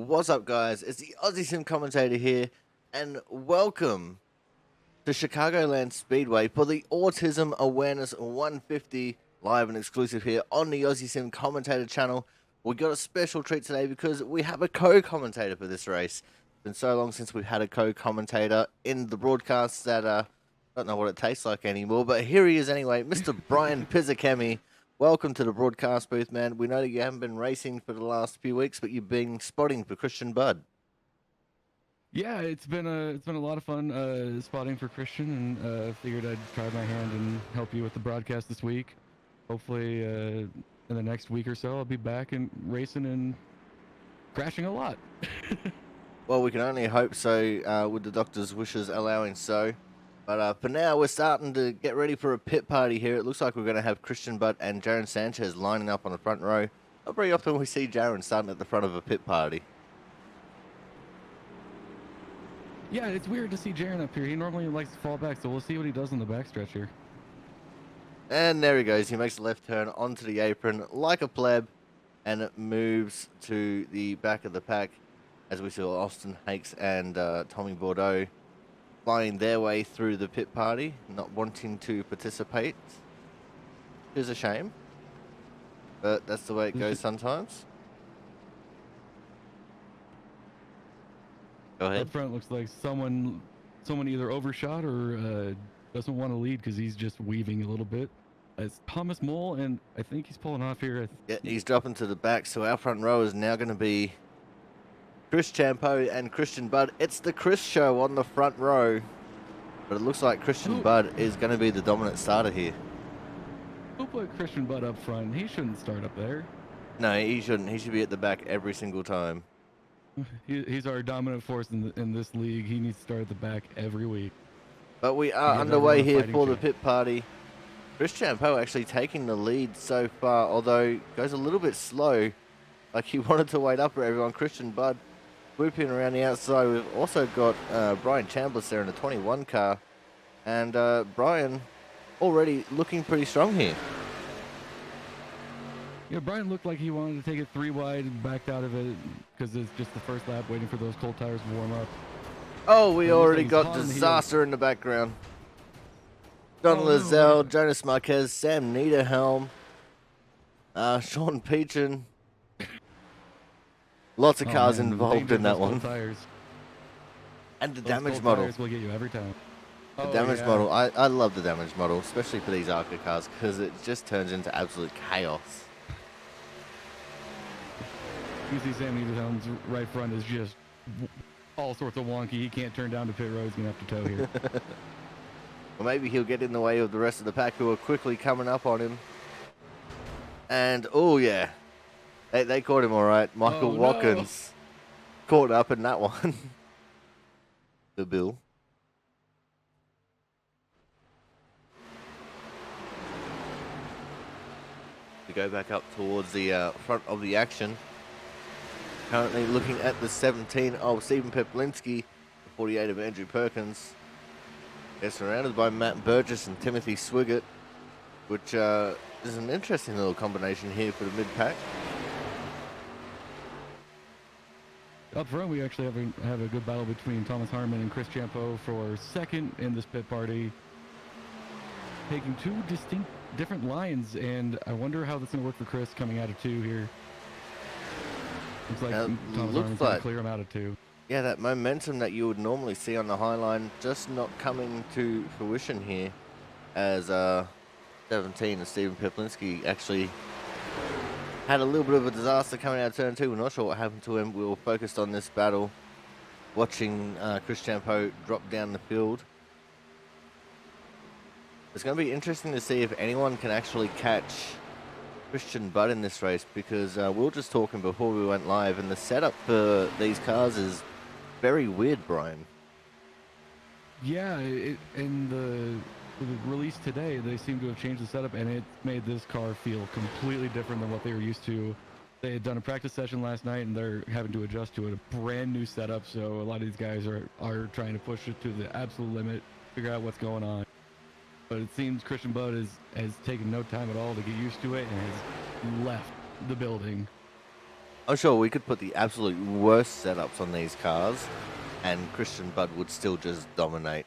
What's up, guys? It's the Autism commentator here, and welcome to Chicargoland Speedway for the Autism Awareness 150 live and exclusive here on the Aussie Sim commentator channel. We got a special treat today because we have a co-commentator for this race. It's been so long since we've had a co-commentator in the broadcasts that I don't know what it tastes like anymore, but here he is anyway, Mr. Brian Pizzakemi. Welcome to the broadcast booth, man. We know that you haven't been racing for the last few weeks, but you've been spotting for Christian Budd. Yeah, it's been a lot of fun spotting for Christian, and figured I'd try my hand and help you with the broadcast this week. Hopefully, in the next week or so, I'll be back and racing and crashing a lot. Well, we can only hope so, with the doctor's wishes allowing so. But for now, we're starting to get ready for a pit party here. It looks like we're going to have Christian Budd and Jaron Sanchez lining up on the front row. Not very often we see Jaron starting at the front of a pit party. Yeah, it's weird to see Jaron up here. He normally likes to fall back, so we'll see what he does in the backstretch here. And there he goes. He makes a left turn onto the apron like a pleb, and it moves to the back of the pack as we saw Austin Hakes and Tommy Bordeaux flying their way through the pit party, not wanting to participate. It's a shame, but that's the way it goes sometimes. Go ahead. Up front looks like someone either overshot or doesn't want to lead because he's just weaving a little bit. It's Thomas Mole, and I think he's pulling off here. Yeah, he's dropping to the back, so our front row is now going to be Chris Champeau and Christian Budd. It's the Chris show on the front row, but it looks like Christian Budd is going to be the dominant starter here. Who put Christian Budd up front? He shouldn't start up there. No, he shouldn't. He should be at the back every single time. He's our dominant force in this league. He needs to start at the back every week. But we are underway here for the pit party. Chris Champeau actually taking the lead so far, although goes a little bit slow. Like he wanted to wait up for everyone. Christian Budd swooping around the outside. We've also got Brian Chambliss there in the 21 car. And Brian already looking pretty strong here. Yeah, Brian looked like he wanted to take it 3 wide and backed out of it because it's just the first lap waiting for those cold tires to warm up. Oh, we already got disaster in the background. Don Lizelle, Jonas Marquez, Sam Niederhelm, Sean Peachin. Lots of cars involved in that one. Tires. And the damage model. Tires will get you every time. The damage model. I love the damage model, especially for these ARCA cars, because it just turns into absolute chaos. You see Sam Niederhelm's right front is just all sorts of wonky. He can't turn down to pit road. He's going to have to tow here. Well, maybe he'll get in the way of the rest of the pack who are quickly coming up on him. And, oh, yeah. They caught him all right. Michael Watkins caught up in that one. The Bill. We go back up towards the front of the action. Currently looking at the 17 of Stephen Peplinski, the 48 of Andrew Perkins. They're surrounded by Matt Burgess and Timothy Swiggett, which is an interesting little combination here for the mid-pack. Up front, we actually have a good battle between Thomas Harmon and Chris Champeau for second in this pit party, taking 2 different lines, and I wonder how that's going to work for Chris coming out of 2 here. Looks like Thomas Harmon's going to clear him out of 2. Yeah, that momentum that you would normally see on the high line just not coming to fruition here, as 17 and Stephen Peplinski actually had a little bit of a disaster coming out of turn 2. We're not sure what happened to him. We were focused on this battle, watching Chris Champeau drop down the field. It's going to be interesting to see if anyone can actually catch Christian Budd in this race, because we were just talking before we went live, and the setup for these cars is very weird, Brian. Yeah, in the release today, they seem to have changed the setup, and it made this car feel completely different than what they were used to. They had done a practice session last night, and they're having to adjust to it. A brand new setup, so a lot of these guys are trying to push it to the absolute limit, figure out what's going on. But it seems Christian Budd has taken no time at all to get used to it and has left the building. I'm sure we could put the absolute worst setups on these cars, and Christian Bud would still just dominate.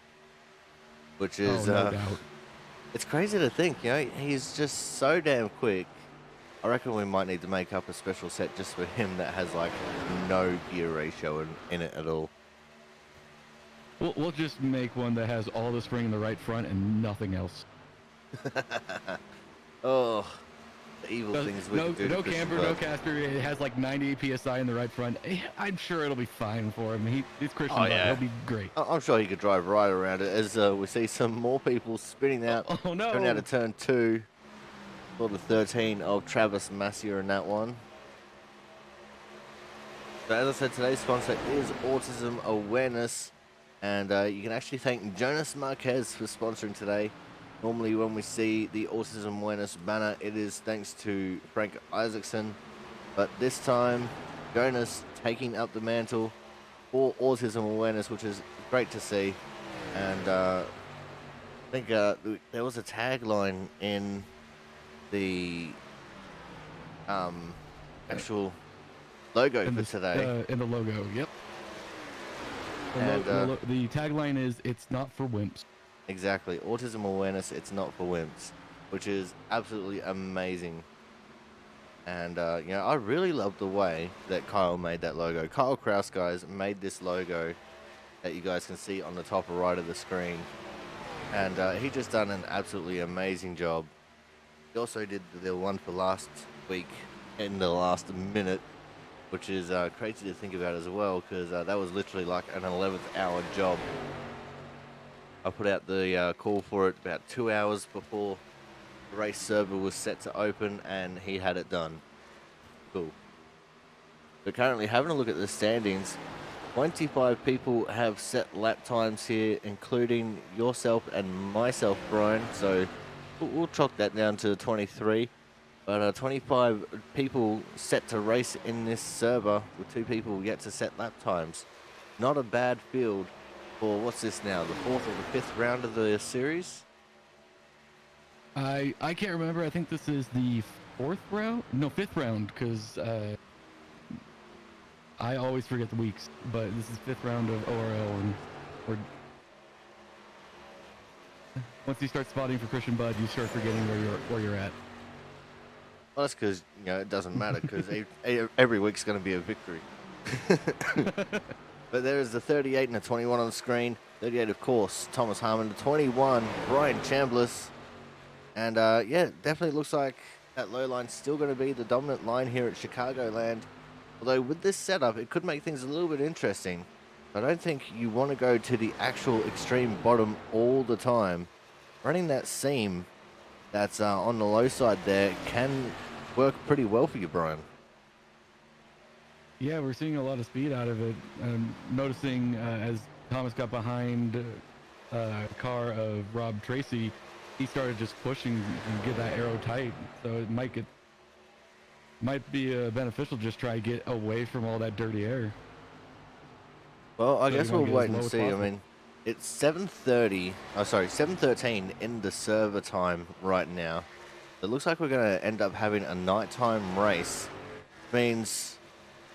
Which is, No doubt. it's crazy to think, you know, he's just so damn quick. I reckon we might need to make up a special set just for him that has like no gear ratio in it at all. We'll just make one that has all the spring in the right front and nothing else. Oh, the evil things we could do. No camber, no caster. It has like 98 psi in the right front. I'm sure it'll be fine for him. He's Christian Bud. Yeah. He'll be great. I'm sure he could drive right around it as we see some more people spinning out. Oh no! Going out of turn 2. For the 13 of Travis Massier in that one. So as I said, today's sponsor is Autism Awareness. And you can actually thank Jonas Marquez for sponsoring today. Normally when we see the Autism Awareness banner, it is thanks to Frank Isaacson. But this time, Jonas taking up the mantle for Autism Awareness, which is great to see. And I think there was a tagline in the actual logo for today. In the logo, yep. And, the tagline is, "It's not for wimps." Exactly. Autism Awareness, it's not for wimps, which is absolutely amazing. And, you know, I really love the way that Kyle made that logo. Kyle Kraus, guys, made this logo that you guys can see on the top right of the screen. And he just done an absolutely amazing job. He also did the one for last week in the last minute, which is crazy to think about as well, because that was literally like an 11th hour job. I put out the call for it about 2 hours before the race server was set to open, and he had it done. Cool. But currently having a look at the standings, 25 people have set lap times here, including yourself and myself, Brian. So we'll chalk that down to 23. But 25 people set to race in this server, with 2 people yet to set lap times. Not a bad field for, what's this now, the 4th or the 5th round of the series? I can't remember. I think this is the 4th round? No, 5th round, because I always forget the weeks. But this is 5th round of ORL, and once you start spotting for Christian Bud, you start forgetting where you're at. Well, that's because, you know, it doesn't matter, because every week's going to be a victory. But there is the 38 and the 21 on the screen. 38, of course, Thomas Harmon. The 21, Brian Chambliss. And, yeah, definitely looks like that low line's still going to be the dominant line here at Chicargoland. Although with this setup, it could make things a little bit interesting. I don't think you want to go to the actual extreme bottom all the time. Running that seam that's on the low side there can work pretty well for you, Brian. Yeah, we're seeing a lot of speed out of it. Noticing as Thomas got behind a car of Rob Tracy, he started just pushing and get that arrow tight. So it might be beneficial to just try to get away from all that dirty air. Well, I guess we'll wait and see. Possible. I mean, it's 7:13 in the server time right now. It looks like we're going to end up having a nighttime race. Means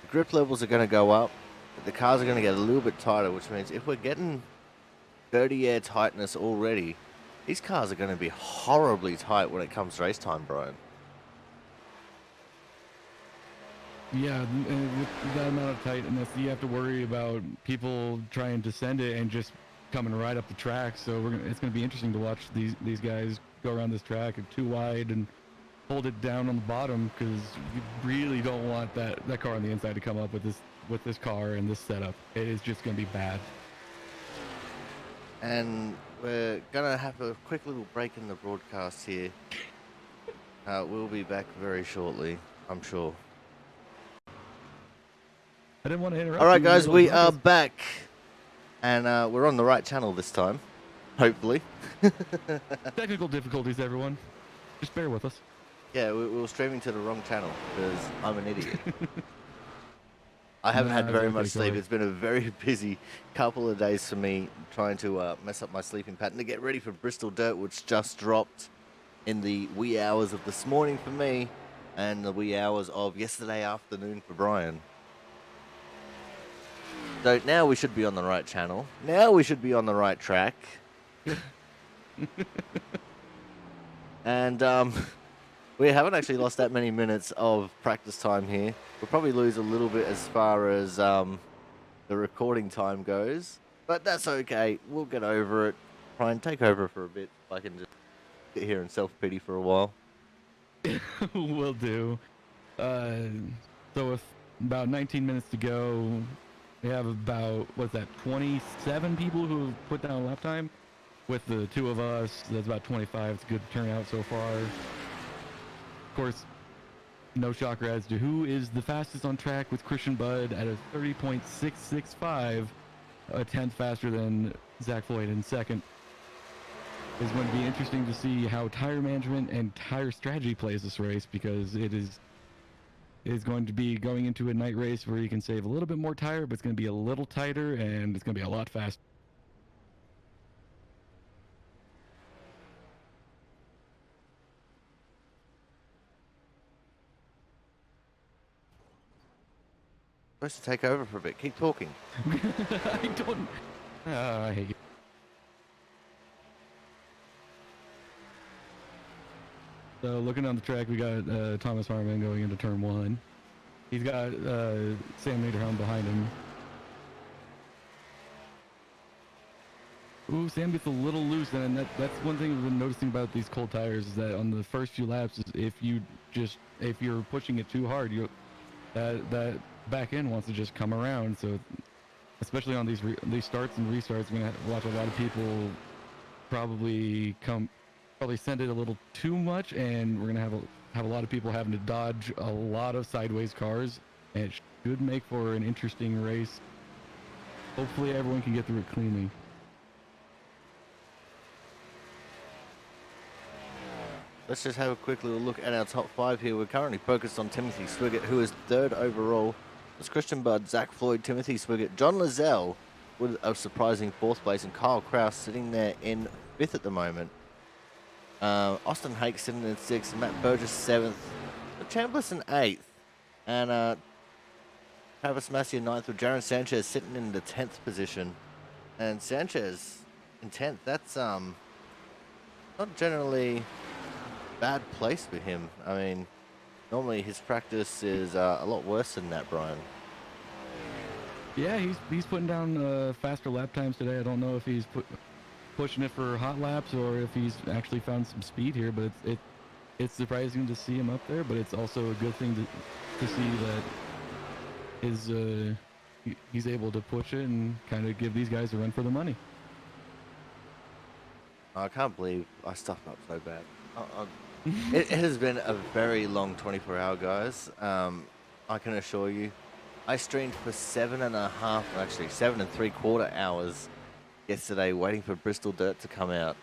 the grip levels are going to go up, but the cars are going to get a little bit tighter, which means if we're getting dirty air tightness already, these cars are going to be horribly tight when it comes to race time, Brian. Yeah, and with that amount of tightness, you have to worry about people trying to send it and just coming right up the track. So it's going to be interesting to watch these guys go around this track at too wide and hold it down on the bottom, because you really don't want that car on the inside to come up with this car and this setup. It is just going to be bad. And we're going to have a quick little break in the broadcast here. We'll be back very shortly, I'm sure. I didn't want to interrupt. All right, guys, we are back. And we're on the right channel this time, hopefully. Technical difficulties, everyone. Just bear with us. Yeah, we were streaming to the wrong channel because I'm an idiot. I haven't had very much sleep. It's been a very busy couple of days for me trying to mess up my sleeping pattern to get ready for Bristol Dirt, which just dropped in the wee hours of this morning for me. and the wee hours of yesterday afternoon for Brian. So now we should be on the right channel. Now we should be on the right track. And we haven't actually lost that many minutes of practice time here. We'll probably lose a little bit as far as the recording time goes. But that's okay. We'll get over it. Try and take over for a bit. If I can just sit here and self-pity for a while. Will do. So with about 19 minutes to go, we have about, what's that, 27 people who have put down lap time? With the two of us, that's about 25. It's a good turnout so far. Of course, no shocker as to who is the fastest on track, with Christian Budd at a 30.665, a tenth faster than Zach Floyd in second. It's going to be interesting to see how tire management and tire strategy plays this race, because it is going to be going into a night race where you can save a little bit more tire, but it's going to be a little tighter and it's going to be a lot faster. Supposed to take over for a bit. Keep talking. I don't. I hate you. So looking on the track, we got Thomas Harmon going into turn 1. He's got Sam Niederhelm behind him. Ooh, Sam gets a little loose, and that's one thing we've been noticing about these cold tires, is that on the first few laps, is if you're pushing it too hard, that back end wants to just come around. So especially on these starts and restarts, we're gonna have to watch a lot of people probably send it a little too much, and we're gonna have a lot of people having to dodge a lot of sideways cars, and it should make for an interesting race. Hopefully everyone can get through it cleanly. Let's just have a quick little look at our top 5 here. We're currently focused on Timothy Swiggett, who is 3rd overall. It's Christian Budd, Zach Floyd, Timothy Swiggett, John Lizelle with a surprising 4th place, and Kyle Kraus sitting there in 5th at the moment. Austin Hake sitting in 6th, Matt Burgess 7th, Chambliss in 8th, and Travis Massey in 9th, with Jaron Sanchez sitting in the 10th position. And Sanchez in 10th, that's not generally bad place for him. I mean, normally his practice is a lot worse than that, Brian. Yeah, he's putting down faster lap times today. I don't know if he's pushing it for hot laps or if he's actually found some speed here, but it's surprising to see him up there. But it's also a good thing to see that he's able to push it and kind of give these guys a run for their money. I can't believe I stuffed up so bad. It has been a very long 24-hour, guys. I can assure you. I streamed for 7.5, actually 7 3/4 hours yesterday, waiting for Bristol Dirt to come out,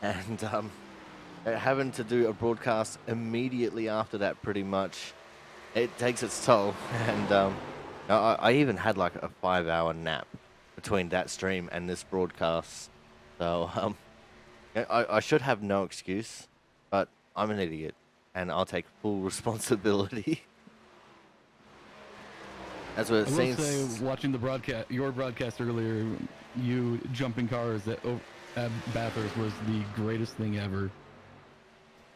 and having to do a broadcast immediately after that. Pretty much, it takes its toll. And I even had like a 5-hour nap between that stream and this broadcast. So I should have no excuse, but I'm an idiot, and I'll take full responsibility. As what it seems. I will say, watching your broadcast earlier, you jumping cars at Bathurst was the greatest thing ever.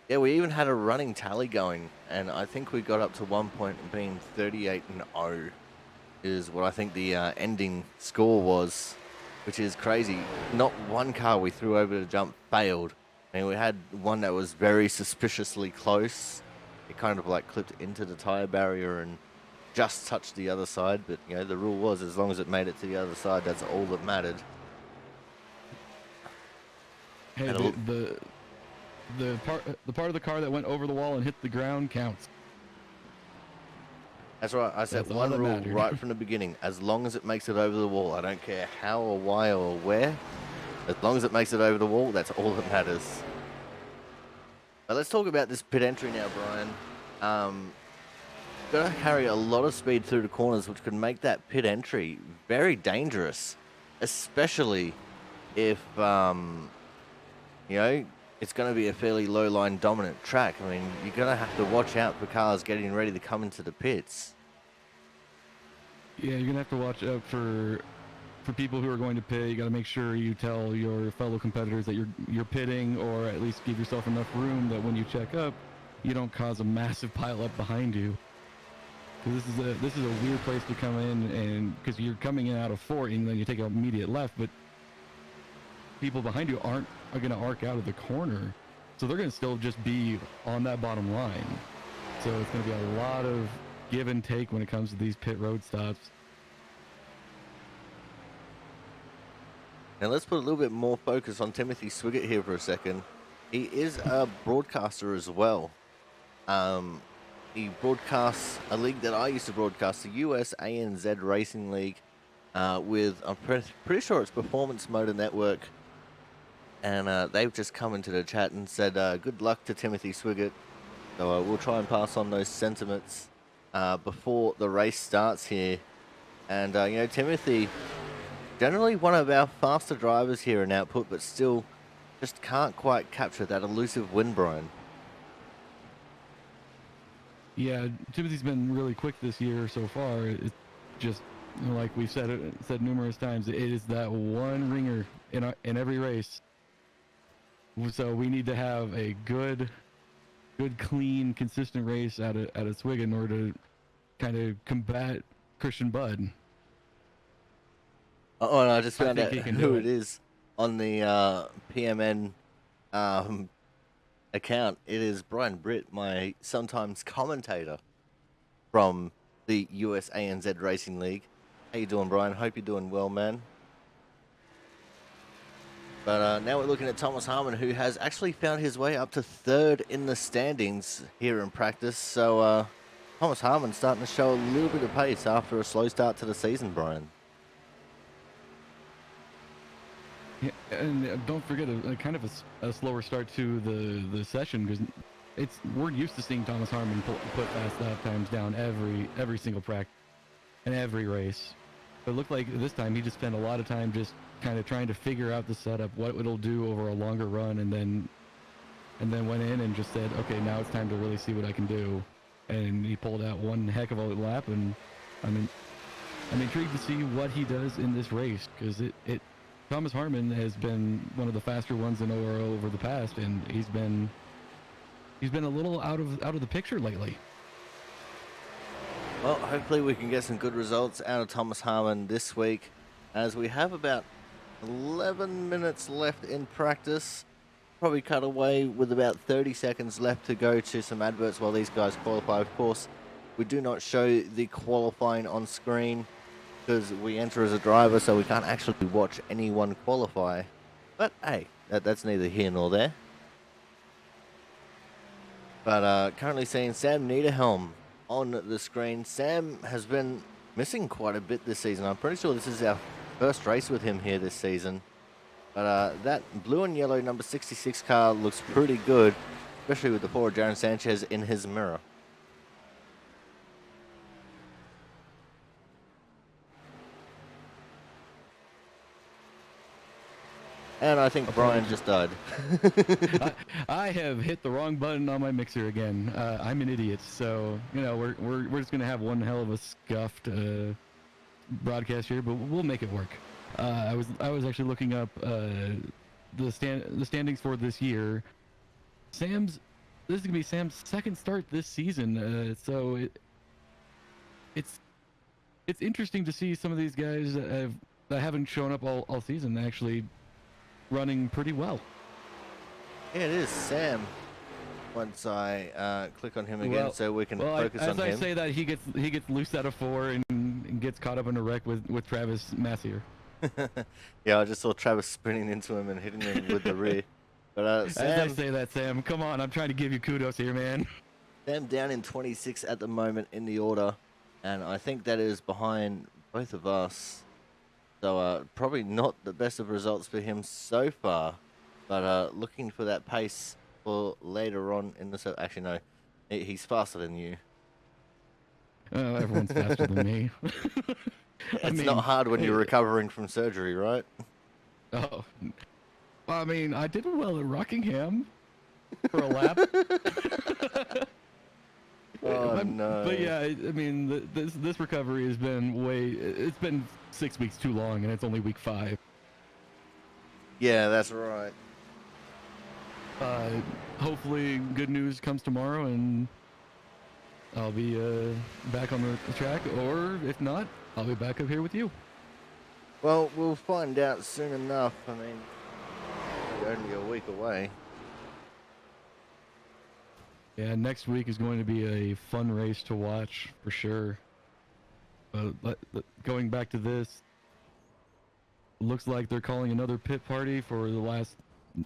Yeah, we even had a running tally going, and I think we got up to one point being 38-0 is what I think the ending score was, which is crazy. Not one car we threw over to jump failed. I mean, we had one that was very suspiciously close. It kind of like clipped into the tire barrier and just touched the other side, but you know, the rule was as long as it made it to the other side, that's all that mattered. Hey, the part of the car that went over the wall and hit the ground counts. That's right. I set one rule right from the beginning. As long as it makes it over the wall, I don't care how or why or where. As long as it makes it over the wall, that's all that matters. But let's talk about this pit entry now, Brian. Got to carry a lot of speed through the corners, which could make that pit entry very dangerous, especially if you know, it's going to be a fairly low line dominant track. I mean, you're going to have to watch out for cars getting ready to come into the pits. Yeah, you're gonna have to watch out for people who are going to pit. You got to make sure you tell your fellow competitors that you're pitting, or at least give yourself enough room that when you check up, you don't cause a massive pile up behind you. Because this is a weird place to come in, and because you're coming in out of 4 and then you take an immediate left, but people behind you are gonna arc out of the corner, so they're gonna still just be on that bottom line. So it's gonna be a lot of give and take when it comes to these pit road stops. Now let's put a little bit more focus on Timothy Swiggett here for a second. He is a broadcaster as well. He broadcasts a league that I used to broadcast, the US ANZ Racing League, with, I'm pretty sure it's Performance Motor Network. And they've just come into the chat and said good luck to Timothy Swiggett. So we'll try and pass on those sentiments before the race starts here. And, you know, Timothy, generally one of our faster drivers here in output, but still just can't quite capture that elusive win, Brian. Yeah, Timothy's been really quick this year so far. It's just, you know, like we've said numerous times, it is that one ringer in every race. So we need to have a good, clean, consistent race out of Swig in order to kind of combat Christian Budd. Oh, and I just found out who it is on the PMN account. It is Brian Britt, my sometimes commentator from the US ANZ Racing League. How you doing, Brian? Hope you're doing well, man. But now we're looking at Thomas Harmon, who has actually found his way up to 3rd in the standings here in practice. So Thomas Harmon starting to show a little bit of pace after a slow start to the season, Brian. Yeah, and don't forget a kind of a slower start to the session, because we're used to seeing Thomas Harmon put fast lap times down every single practice and every race. But it looked like this time he just spent a lot of time just kind of trying to figure out the setup, what it'll do over a longer run, and then went in and just said, okay, now it's time to really see what I can do. And he pulled out one heck of a lap, and I'm intrigued to see what he does in this race, because Thomas Harmon has been one of the faster ones in ORO over the past, and he's been a little out of the picture lately. Well, hopefully we can get some good results out of Thomas Harmon this week, as we have about 11 minutes left in practice. Probably cut away with about 30 seconds left to go to some adverts while these guys qualify. Of course, we do not show the qualifying on screen because we enter as a driver, so we can't actually watch anyone qualify. But hey, that's neither here nor there. But currently seeing Sam Niederhelm on the screen. Sam has been missing quite a bit this season. I'm pretty sure this is our first race with him here this season. But that blue and yellow number 66 car looks pretty good, especially with the poor Jaron Sanchez in his mirror. And I think Brian just died. I have hit the wrong button on my mixer again. I'm an idiot, so you know we're just gonna have one hell of a scuffed broadcast here, but we'll make it work. I was actually looking up the standings for this year. This is gonna be Sam's second start this season, so it's interesting to see some of these guys that haven't shown up all season actually running pretty well. Yeah, it is Sam. Once I click on him again, so we can focus on him. As I say that, he gets loose out of 4 and gets caught up in a wreck with Travis Massier. Yeah, I just saw Travis spinning into him and hitting him with the rear. But Sam, as I say that, Sam, come on, I'm trying to give you kudos here, man. Sam down in 26 at the moment in the order, and I think that is behind both of us. So probably not the best of results for him so far, but looking for that pace for later on in the... Actually, no, he's faster than you. Everyone's faster than me. It's not hard when you're recovering from surgery, right? Oh, I mean, I did well at Rockingham for a lap. Oh, no. But yeah, I mean, this recovery has been it's been 6 weeks too long, and it's only week 5. Yeah, that's right. Hopefully, good news comes tomorrow, and I'll be back on the track, or if not, I'll be back up here with you. Well, we'll find out soon enough. I mean, we're only a week away. Yeah, next week is going to be a fun race to watch for sure. Going back to this, looks like they're calling another pit party for the last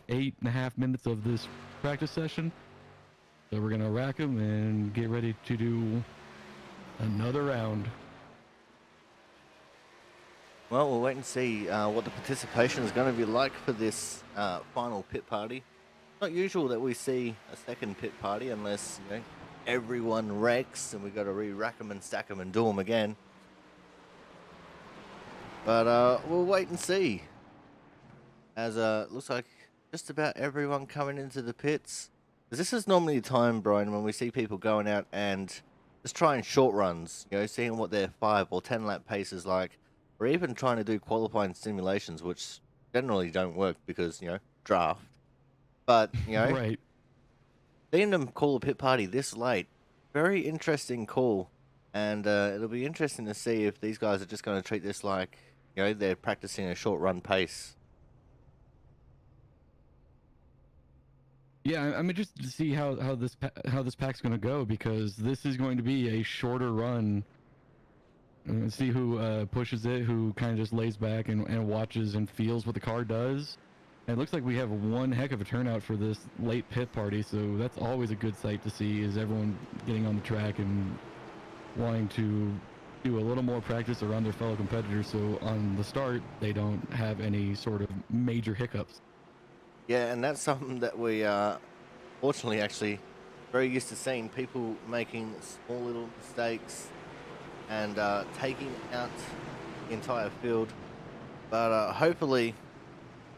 8.5 minutes of this practice session. So we're gonna rack them and get ready to do another round. Well, we'll wait and see what the participation is going to be like for this final pit party. Not usual that we see a second pit party unless, you know, everyone wrecks and we got to re-rack them and stack them and do them again. But we'll wait and see. As looks like just about everyone coming into the pits. 'Cause this is normally the time, Brian, when we see people going out and just trying short runs. You know, seeing what their 5 or 10 lap pace is like. Or even trying to do qualifying simulations, which generally don't work because, you know, draft. But, you know, Right. seeing them call a pit party this late, very interesting call. And it'll be interesting to see if these guys are just going to treat this like, you know, they're practicing a short run pace. Yeah, I mean, just to see how this pack's going to go, because this is going to be a shorter run. And see who pushes it, who kind of just lays back and watches and feels what the car does. And it looks like we have one heck of a turnout for this late pit party, so that's always a good sight to see, is everyone getting on the track and wanting to do a little more practice around their fellow competitors, so on the start they don't have any sort of major hiccups. Yeah, and that's something that we fortunately actually very used to seeing, people making small little mistakes and taking out the entire field. But hopefully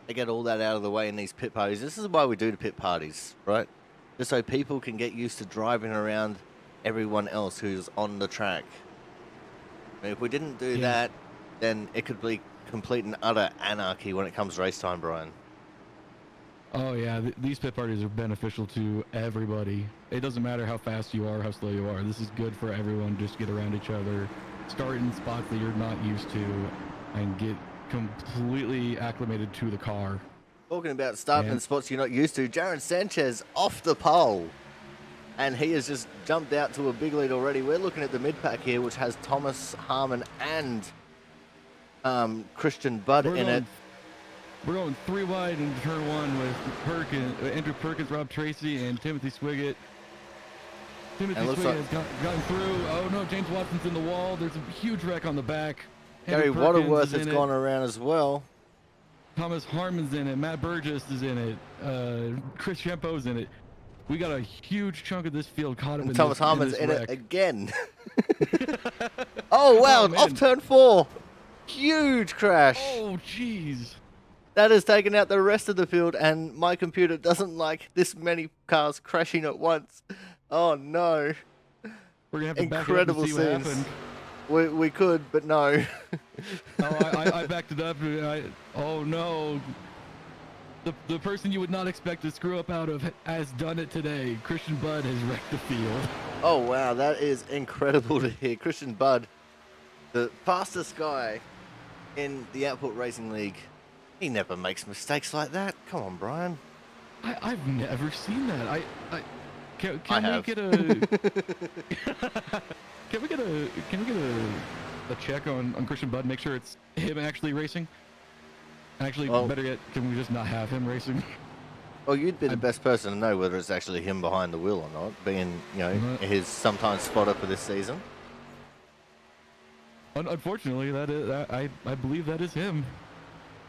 they get all that out of the way in these pit parties. This is why we do the pit parties, right? Just so people can get used to driving around everyone else who's on the track. I mean, if we didn't do that, then it could be complete and utter anarchy when it comes to race time, Brian. Oh yeah, these pit parties are beneficial to everybody. It doesn't matter how fast you are, how slow you are. This is good for everyone. Just get around each other, start in spots that you're not used to, and get completely acclimated to the car. Talking about starting in spots you're not used to, Jaron Sanchez off the pole. And he has just jumped out to a big lead already. We're looking at the mid-pack here, which has Thomas Harmon and Christian Budd in it. We're going 3 wide into turn 1 with Andrew Perkins, Rob Tracy, and Timothy Swiggett. Timothy Swiggett has gotten through. Oh no, James Watson's in the wall. There's a huge wreck on the back. Gary Waterworth has gone around as well. Thomas Harmon's in it. Matt Burgess is in it. Chris Shempo's in it. We got a huge chunk of this field caught up in Thomas Harmon's in it again. Oh wow, off turn 4. Huge crash. Oh jeez. That has taken out the rest of the field, and my computer doesn't like this many cars crashing at once. Oh no. We're gonna have to incredible back it up and see scenes. what happened. We could, but no. I backed it up. Oh no. The person you would not expect to screw up out of has done it today. Christian Budd has wrecked the field. Oh wow, that is incredible to hear. Christian Budd, the fastest guy in the Output Racing League. He never makes mistakes like that. Come on, Brian. I've never seen that. Can we get a check on Christian Budd? Make sure it's him actually racing. Actually, better yet, can we just not have him racing? Well, you'd be the best person to know whether it's actually him behind the wheel or not, being, you know, his sometimes spotter for this season. Unfortunately, I believe that is him.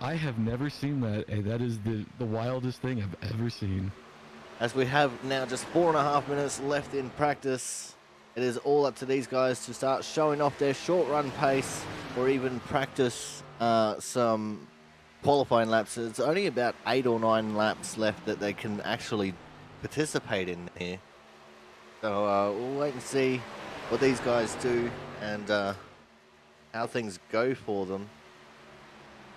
I have never seen that. That is the wildest thing I've ever seen. As we have now just 4.5 minutes left in practice, it is all up to these guys to start showing off their short run pace, or even practice some qualifying laps. It's only about 8 or 9 laps left that they can actually participate in here. So we'll wait and see what these guys do and how things go for them.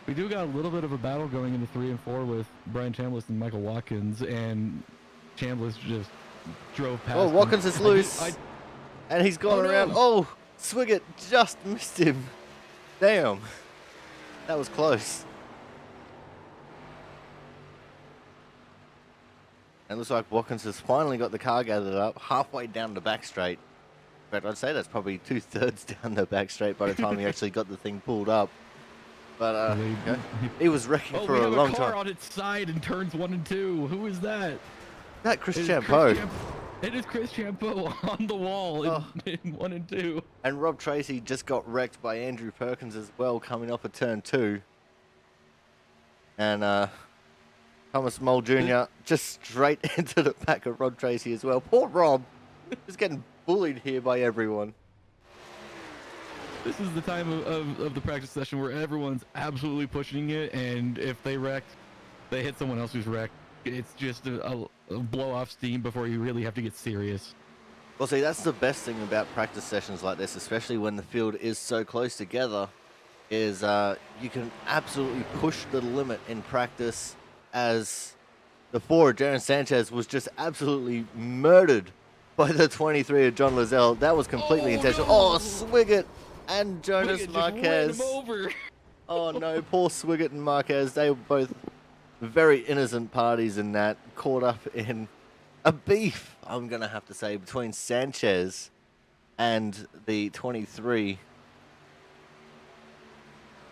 We do got a little bit of a battle going into 3 and 4 with Brian Chambliss and Michael Watkins, and Chambliss just drove past. Oh, Watkins is loose, and he's gone around. No. Oh, Swiggett just missed him. Damn, that was close. And it looks like Watkins has finally got the car gathered up halfway down the back straight. In fact, I'd say that's probably 2/3 down the back straight by the time he actually got the thing pulled up. But he was wrecking for a long time. We have a car on its side in turns 1 and 2. Who is that? That Chris Champeau. It is Chris Champeau on the wall in 1 and 2. And Rob Tracy just got wrecked by Andrew Perkins as well, coming off of turn 2. And Thomas Mole Jr. just straight into the back of Rob Tracy as well. Poor Rob, just getting bullied here by everyone. This is the time of the practice session where everyone's absolutely pushing it, and if they wreck, they hit someone else who's wrecked. It's just a blow off steam before you really have to get serious. Well, see, that's the best thing about practice sessions like this, especially when the field is so close together, is you can absolutely push the limit in practice, as the 4 Jaron Sanchez was just absolutely murdered by the 23 of John Lozelle. That was completely intentional. No. Oh, Swiggett and Jonas Marquez. Just ran him over. Oh no, poor Swiggett and Marquez. They were both very innocent parties in that, caught up in a beef, I'm going to have to say, between Sanchez and the 23.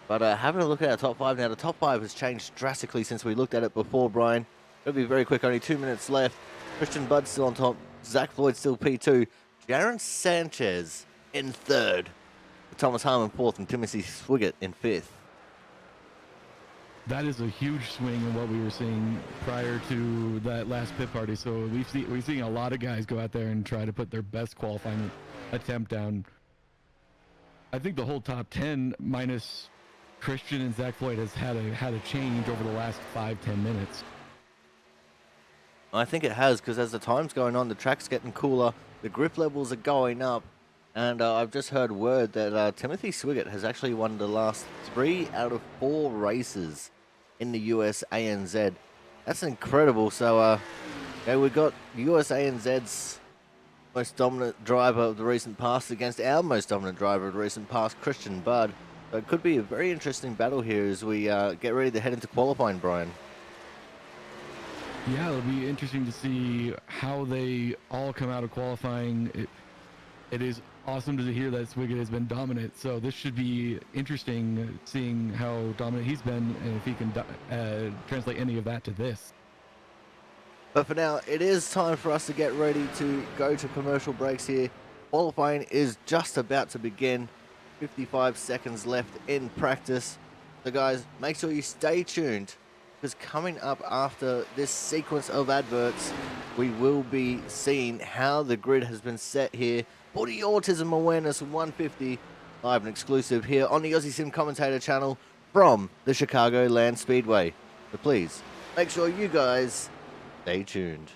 But having a look at our top 5 now, the top 5 has changed drastically since we looked at it before, Brian. It'll be very quick, only 2 minutes left. Christian Budd still on top, Zach Floyd still P2, Jaron Sanchez in 3rd, Thomas Harmon 4th, and Timothy Swiggett in 5th. That is a huge swing in what we were seeing prior to that last pit party. So we're seeing a lot of guys go out there and try to put their best qualifying attempt down. I think the whole top 10 minus Christian and Zach Floyd has had a change over the last 5-10 minutes. I think it has, because as the time's going on, the track's getting cooler, the grip levels are going up, and I've just heard word that Timothy Swiggett has actually won the last 3 out of 4 races in the US ANZ. That's incredible. So okay, we've got US ANZ's most dominant driver of the recent past against our most dominant driver of the recent past, Christian Budd. So it could be a very interesting battle here as we get ready to head into qualifying, Brian. Yeah, it'll be interesting to see how they all come out of qualifying. It is awesome to hear that Swiggett has been dominant, so this should be interesting seeing how dominant he's been and if he can translate any of that to this. But for now, it is time for us to get ready to go to commercial breaks here. Qualifying is just about to begin. 55 seconds left in practice. So guys, make sure you stay tuned, because coming up after this sequence of adverts, we will be seeing how the grid has been set here for the Autism Awareness 150, live and exclusive here on the Aussie Sim Commentator channel from the Chicargoland Speedway. So please, make sure you guys stay tuned.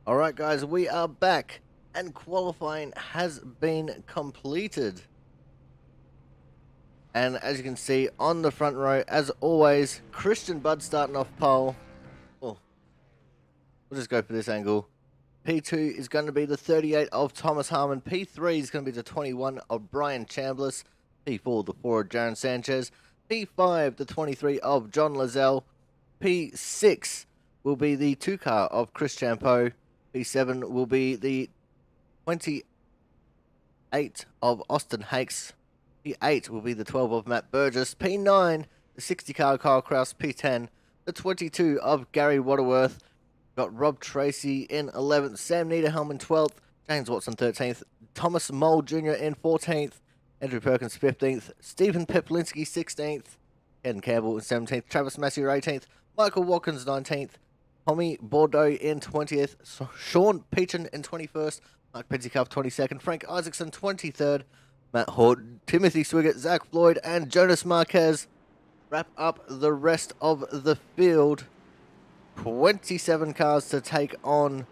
Alright guys, we are back and qualifying has been completed. And as you can see on the front row, as always, Christian Budd starting off pole. Oh, we'll just go for this angle. P2 is going to be the 38 of Thomas Harmon. P3 is going to be the 21 of Brian Chambliss. P4, the 4 of Jaron Sanchez. P5, the 23 of John Lazelle. P6 will be the 2 car of Chris Champeau. P7 will be the 28 of Austin Hakes. P8 will be the 12 of Matt Burgess. P9, the 60 car Kyle Kraus. P10, the 22 of Gary Waterworth. Got Rob Tracy in 11th, Sam Niederhelm in 12th, James Watson 13th, Thomas Mole Jr. in 14th, Andrew Perkins 15th, Stephen Peplinski 16th, Ken Campbell in 17th, Travis Massey 18th, Michael Watkins 19th, Tommy Bordeaux in 20th, Sean Peachin in 21st, Mark Pentecoff 22nd, Frank Isaacson 23rd, Matt Horton, Timothy Swiggett, Zach Floyd, and Jonas Marquez wrap up the rest of the field. 27 cars to take on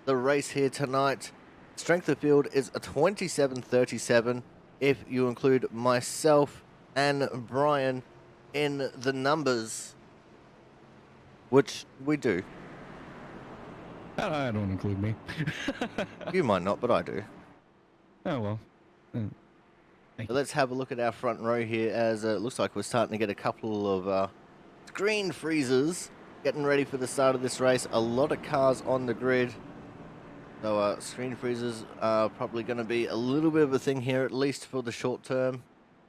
the race here tonight. Strength of field is a 27-37 if you include myself and Brian in the numbers, which we do. I don't include me. You might not, but I do. Oh, well. So let's have a look at our front row here, as it looks like we're starting to get a couple of screen freezers. Getting ready for the start of this race. A lot of cars on the grid. So screen freezers are probably going to be a little bit of a thing here, at least for the short term.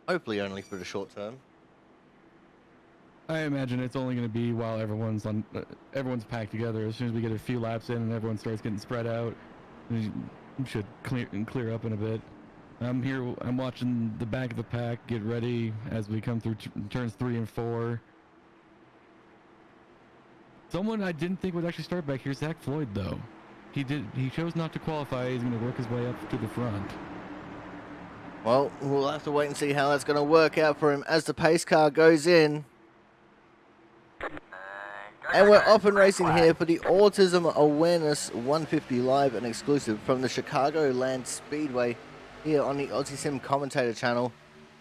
Hopefully only for the short term. I imagine it's only going to be while everyone's packed together. As soon as we get a few laps in and everyone starts getting spread out, we should clear up in a bit. I'm watching the back of the pack get ready as we come through turns 3 and 4. Someone I didn't think would actually start back here, Zach Floyd, though. He chose not to qualify. He's going to work his way up to the front. Well, we'll have to wait and see how that's going to work out for him as the pace car goes in. And we're off and racing here for the Autism Awareness 150 live and exclusive from the Chicargoland Speedway here on the Autism Commentator channel.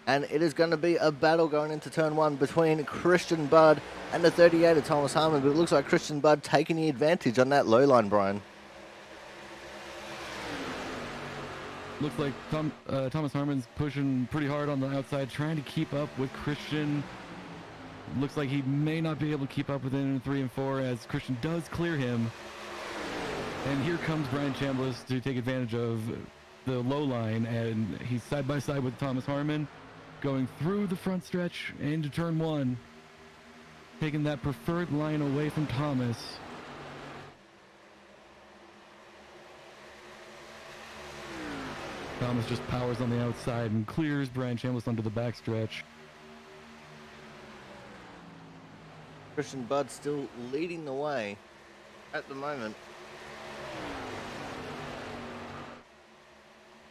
And it is going to be a battle going into turn 1 between Christian Budd and the 38 of Thomas Harmon. But it looks like Christian Budd taking the advantage on that low line, Brian. Looks like Thomas Harmon's pushing pretty hard on the outside, trying to keep up with Christian. Looks like he may not be able to keep up with him in 3 and 4 as Christian does clear him. And here comes Brian Chambliss to take advantage of the low line, and he's side by side with Thomas Harmon, going through the front stretch into turn 1, taking that preferred line away from Thomas. Thomas just powers on the outside and clears Brian Chambliss onto the backstretch. Christian Budd still leading the way at the moment.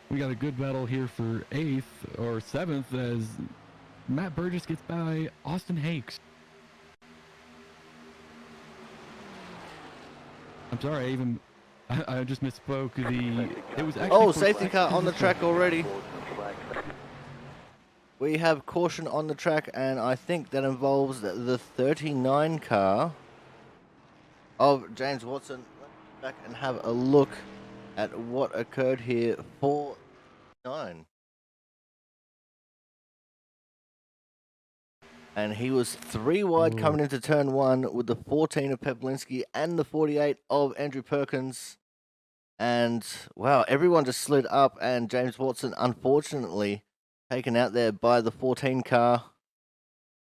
We got a good battle here for 8th or 7th as Matt Burgess gets by Austin Hakes. I'm sorry, I just misspoke. It was actually Safety car on the track already. We have caution on the track, and I think that involves the 39 car of James Watson. Let's go back and have a look at what occurred here for 9. And he was 3 wide coming into turn 1 with the 14 of Peplinski and the 48 of Andrew Perkins. And wow, everyone just slid up, and James Watson unfortunately taken out there by the 14 car.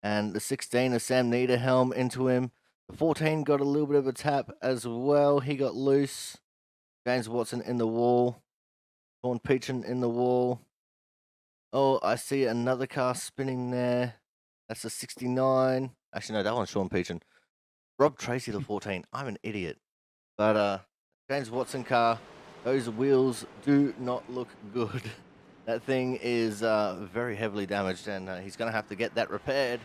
And the 16 of Sam Niederhelm into him. The 14 got a little bit of a tap as well. He got loose. James Watson in the wall. Sean Peachin in the wall. Oh, I see another car spinning there. That's a 69. Actually, no, that one's Sean Peachin. Rob Tracy, the 14. I'm an idiot. But James Watson car, those wheels do not look good. That thing is very heavily damaged, and he's going to have to get that repaired.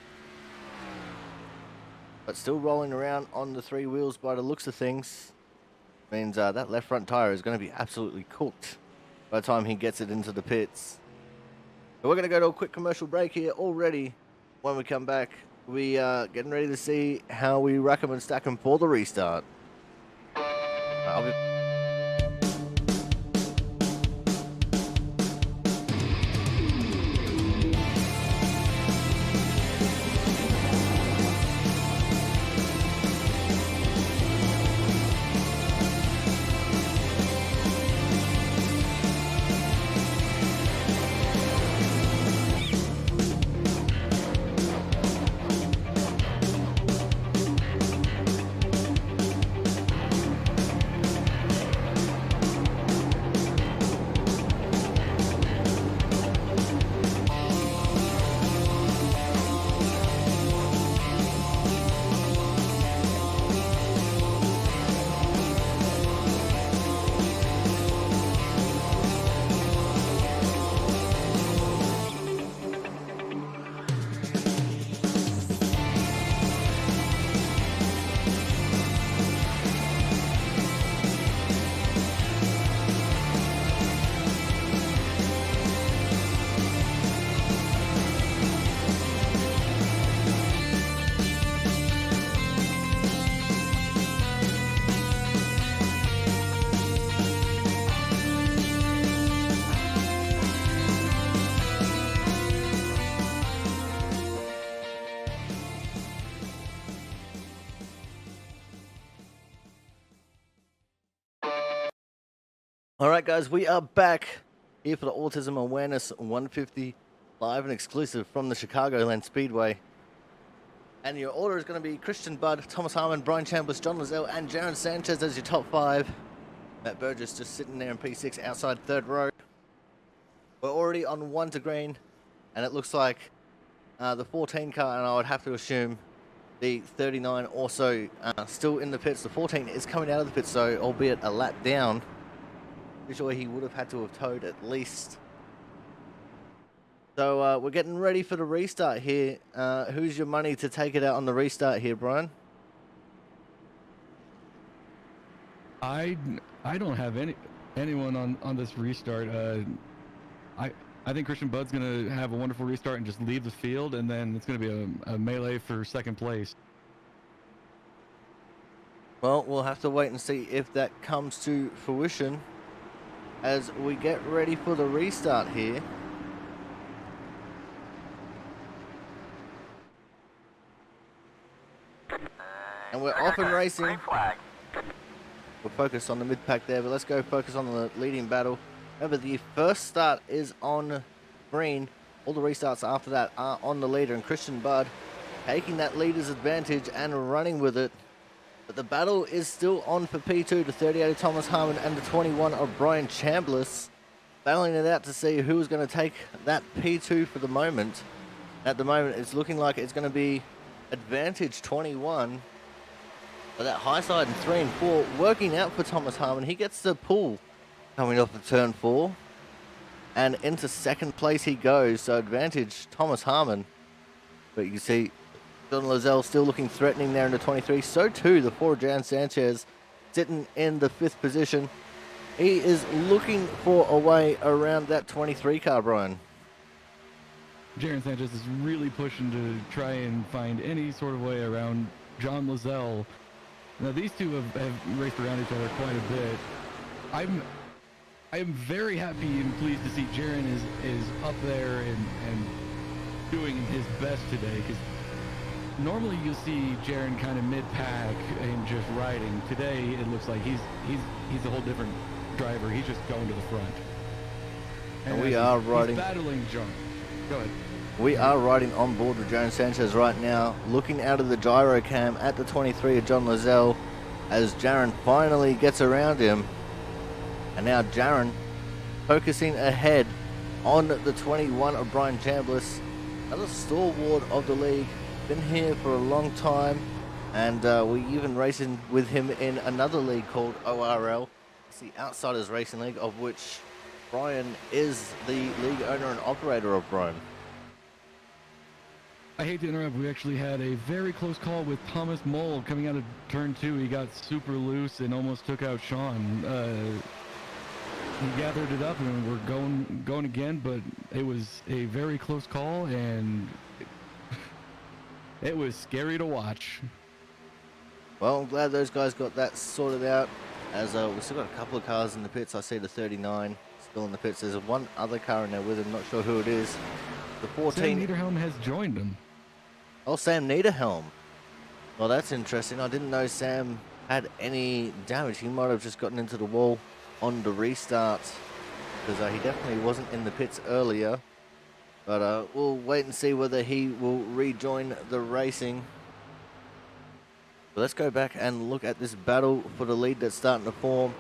But still rolling around on the 3 wheels by the looks of things. Means that left front tire is going to be absolutely cooked by the time he gets it into the pits. So we're going to go to a quick commercial break here already. When we come back, we are getting ready to see how we rack 'em and stack 'em for the restart. I'll be All right, guys, we are back here for the Autism Awareness 150 live and exclusive from the Chicargoland Speedway. And your order is going to be Christian Budd, Thomas Harmon, Brian Chambliss, John Lozelle, and Jaron Sanchez as your top 5. Matt Burgess just sitting there in P6 outside third row. We're already on 1 to green, and it looks like the 14 car, and I would have to assume the 39 also still in the pits. The 14 is coming out of the pits, so albeit a lap down. Pretty sure he would have had to have towed at least. So we're getting ready for the restart here. Who's your money to take it out on the restart here, Brian? I don't have anyone on this restart. I think Christian Budd's gonna have a wonderful restart and just leave the field, and then it's gonna be a melee for second place. Well, we'll have to wait and see if that comes to fruition as we get ready for the restart here. And we're off and racing. We'll focus on the mid-pack there, but let's go focus on the leading battle. Remember, the first start is on green. All the restarts after that are on the leader, and Christian Budd taking that leader's advantage and running with it. But the battle is still on for P2, the 38 of Thomas Harmon and the 21 of Brian Chambliss. Battling it out to see who is going to take that P2 for the moment. At the moment, it's looking like it's going to be advantage 21. But that high side in 3 and 4 working out for Thomas Harmon. He gets the pull coming off of turn 4. And into second place he goes. So advantage Thomas Harmon. But you can see John Lozelle still looking threatening there in the 23. So too the 4 Jaron Sanchez sitting in the 5th position. He is looking for a way around that 23 car, Brian. Jaron Sanchez is really pushing to try and find any sort of way around John Lozelle. Now these two have raced around each other quite a bit. I am very happy and pleased to see Jaron is up there and doing his best today, because normally you'll see Jaron kind of mid-pack and just riding. Today it looks like he's a whole different driver. He's just going to the front. And we are riding. He's battling John. Go ahead. We are riding on board with Jaron Sanchez right now, looking out of the gyro cam at the 23 of John Lozelle as Jaron finally gets around him. And now Jaron focusing ahead on the 21 of Brian Chambliss, another stalwart of the league, been here for a long time, and we even racing with him in another league called ORL. It's the Outsiders Racing League, of which Brian is the league owner and operator of, Brian. I hate to interrupt. We actually had a very close call with Thomas Mole coming out of turn 2. He got super loose and almost took out Sean. He gathered it up and we're going again, but it was a very close call and it was scary to watch. Well, I'm glad those guys got that sorted out, as we've still got a couple of cars in the pits. I see the 39 still in the pits. There's one other car in there with him, not sure who it is. The 14. Sam Niederhelm has joined him. Oh, Sam Niederhelm. Well, that's interesting. I didn't know Sam had any damage. He might have just gotten into the wall on the restart, because he definitely wasn't in the pits earlier. But we'll wait and see whether he will rejoin the racing. But let's go back and look at this battle for the lead that's starting to form.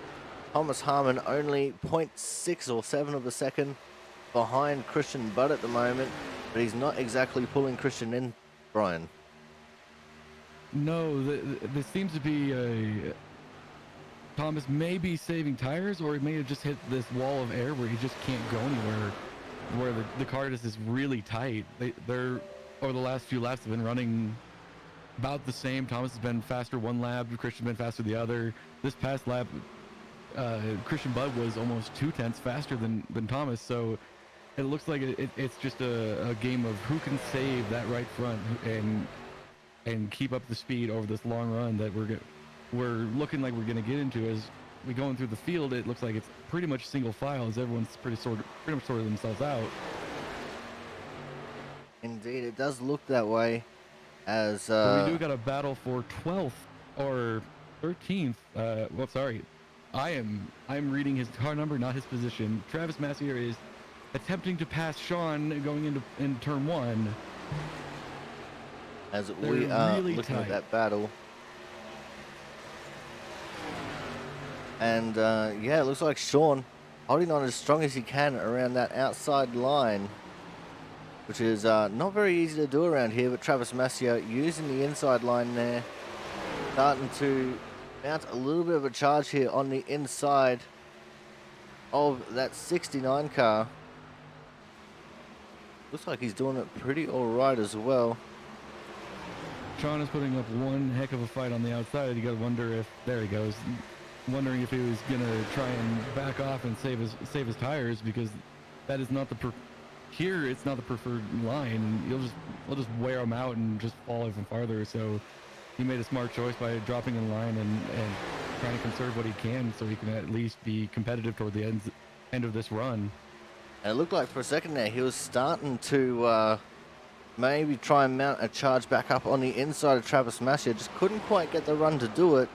Thomas Harmon only 0.6 or 7 of a second behind Christian Budd at the moment, but he's not exactly pulling Christian in, Brian. No, there seems to be Thomas may be saving tires, or he may have just hit this wall of air where he just can't go anywhere, where the car just is really tight. They're over the last few laps have been running about the same. Thomas has been faster one lap, Christian's been faster the other. This past lap, Christian Budd was almost 0.2 faster than Thomas, so it looks like it's just a game of who can save that right front and keep up the speed over this long run that we're looking like we're going to get into. As we going through the field, it looks like it's pretty much single file, as everyone's pretty much sorted themselves out. Indeed, it does look that way. As but we do got a battle for 12th or 13th. Well, sorry, I'm reading his car number, not his position. Travis Massier is attempting to pass Sean going into turn 1. As we are really looking tight at that battle. And yeah, it looks like Sean holding on as strong as he can around that outside line, which is not very easy to do around here, but Travis Massier using the inside line there, starting to mount a little bit of a charge here on the inside of that 69 car. Looks like he's doing it pretty alright as well. Sean is putting up one heck of a fight on the outside. You gotta wonder if, there he goes, wondering if he was gonna try and back off and save his tires, because that is not here it's not the preferred line, and we'll just wear him out and just fall even farther. So he made a smart choice by dropping in line and trying to conserve what he can, so he can at least be competitive toward the end of this run. And it looked like for a second there he was starting to maybe try and mount a charge back up on the inside of Travis Massier. Just couldn't quite get the run to do it.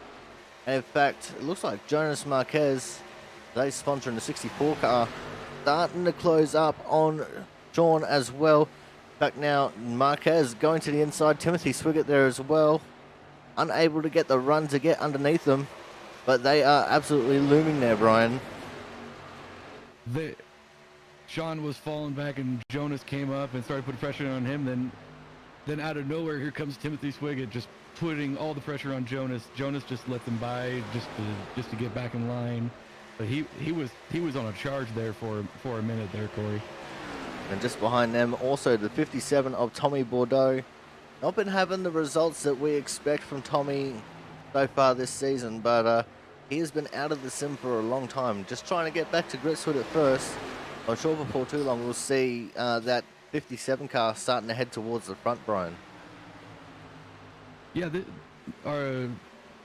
And in fact, it looks like Jonas Marquez, they sponsoring the 64 car, starting to close up on Sean as well. In fact, now Marquez going to the inside, Timothy Swiggett there as well, unable to get the run to get underneath them, but they are absolutely looming there, Brian. Sean was falling back and Jonas came up and started putting pressure on him. Then out of nowhere, here comes Timothy Swiggett, just putting all the pressure on Jonas. Jonas just lets him by just to get back in line. But he was on a charge there for a minute there, Corey. And just behind them, also the 57 of Tommy Bordeaux. Not been having the results that we expect from Tommy so far this season, but he has been out of the sim for a long time. Just trying to get back to grips with it first. I'm sure before too long we'll see that 57 car starting to head towards the front, Brian. Yeah, correct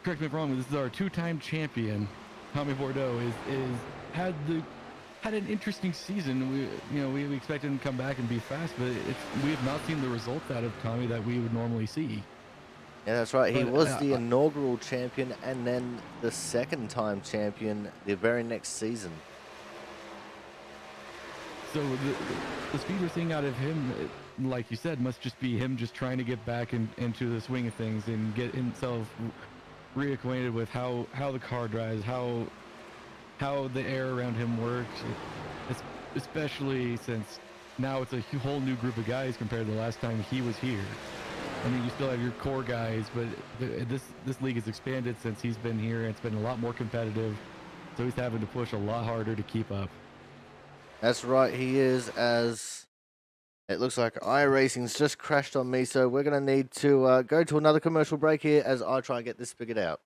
me if I'm wrong, this is our two-time champion, Tommy Bordeaux, had an interesting season. We expected him to come back and be fast, but we have not seen the results out of Tommy that we would normally see. Yeah, that's right. He was the inaugural champion and then the second-time champion the very next season. So the speed we're seeing out of him, like you said, must just be him just trying to get back into the swing of things and get himself reacquainted with how the car drives, how the air around him works, especially since now it's a whole new group of guys compared to the last time he was here. I mean, you still have your core guys, but this league has expanded since he's been here, and it's been a lot more competitive, so he's having to push a lot harder to keep up. That's right, he is, as It looks like iRacing's just crashed on me, so we're going to need to go to another commercial break here as I try and get this figured out.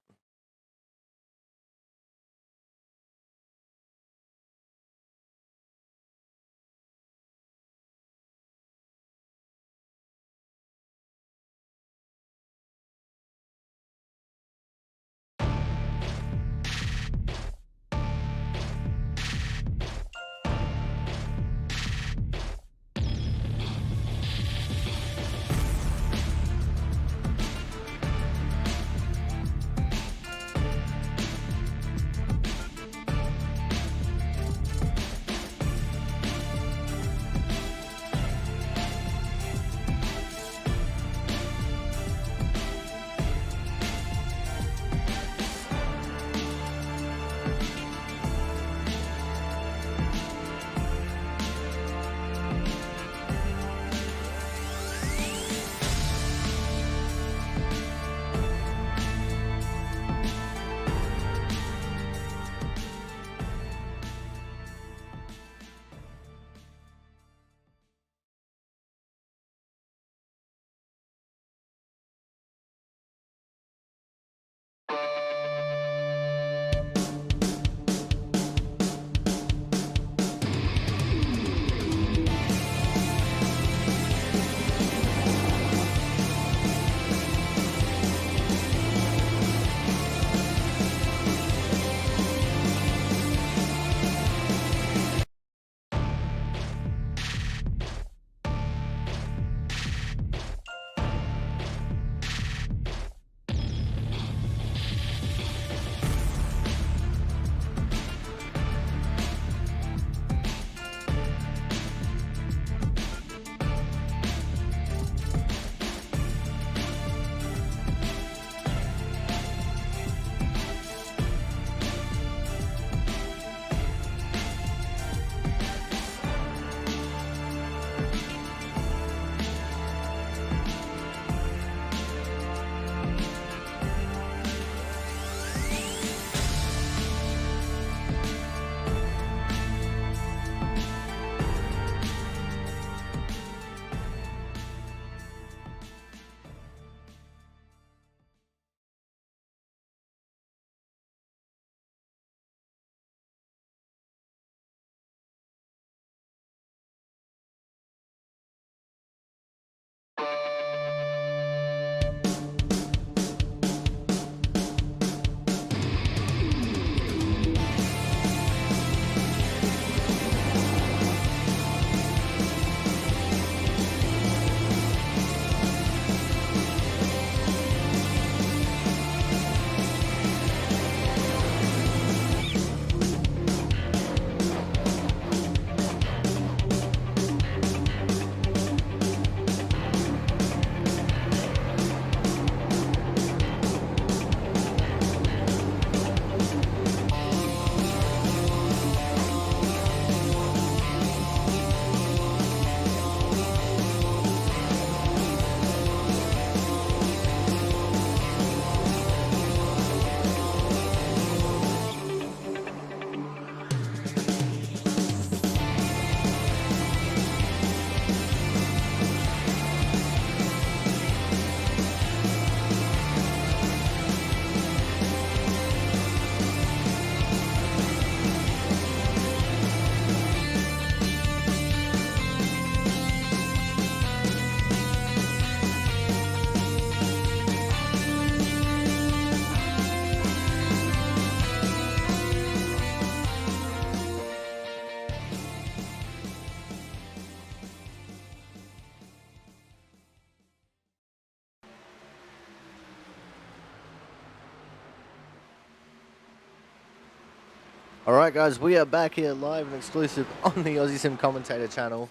Alright guys, we are back here live and exclusive on the Aussie Sim Commentator channel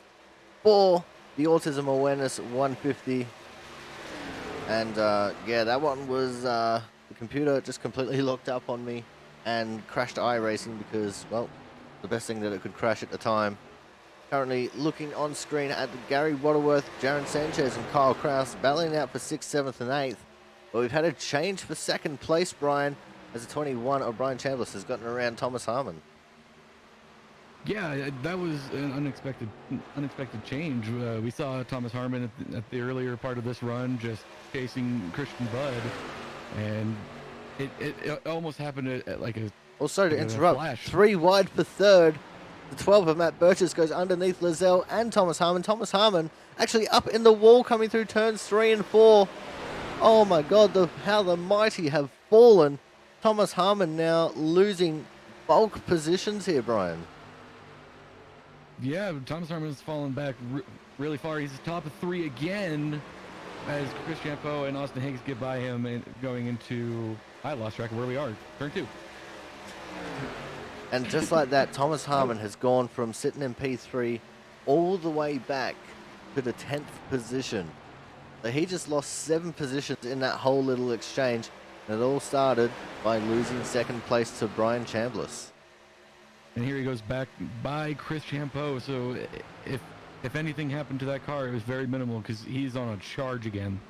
for the Autism Awareness 150. And yeah, that one was, the computer just completely locked up on me and crashed iRacing because, well, the best thing that it could crash at the time. Currently looking on screen at Gary Waterworth, Jaron Sanchez and Kyle Kraus battling out for 6th, 7th and 8th. But we've had a change for 2nd place, Brian, as the 21 of Brian Chambliss has gotten around Thomas Harmon. Yeah, that was an unexpected change. We saw Thomas Harmon at the earlier part of this run just chasing Christian Budd, and it almost happened at like a, Oh, sorry to like a interrupt. flash. 3 wide for third. The 12 of Matt Burgess goes underneath Lizelle and Thomas Harmon. Thomas Harmon actually up in the wall coming through turns 3 and 4. Oh my god, how the mighty have fallen. Thomas Harmon now losing bulk positions here, Brian. Yeah, Thomas Harmon's fallen back really far. He's top of 3 again as Chris Champeau and Austin Higgs get by him and going into, I lost track of where we are, turn 2. And just like that, Thomas Harmon has gone from sitting in P3 all the way back to the 10th position. So he just lost 7 positions in that whole little exchange. And it all started by losing second place to Brian Chambliss. And here he goes back by Chris Champeau. So if anything happened to that car, it was very minimal because he's on a charge again.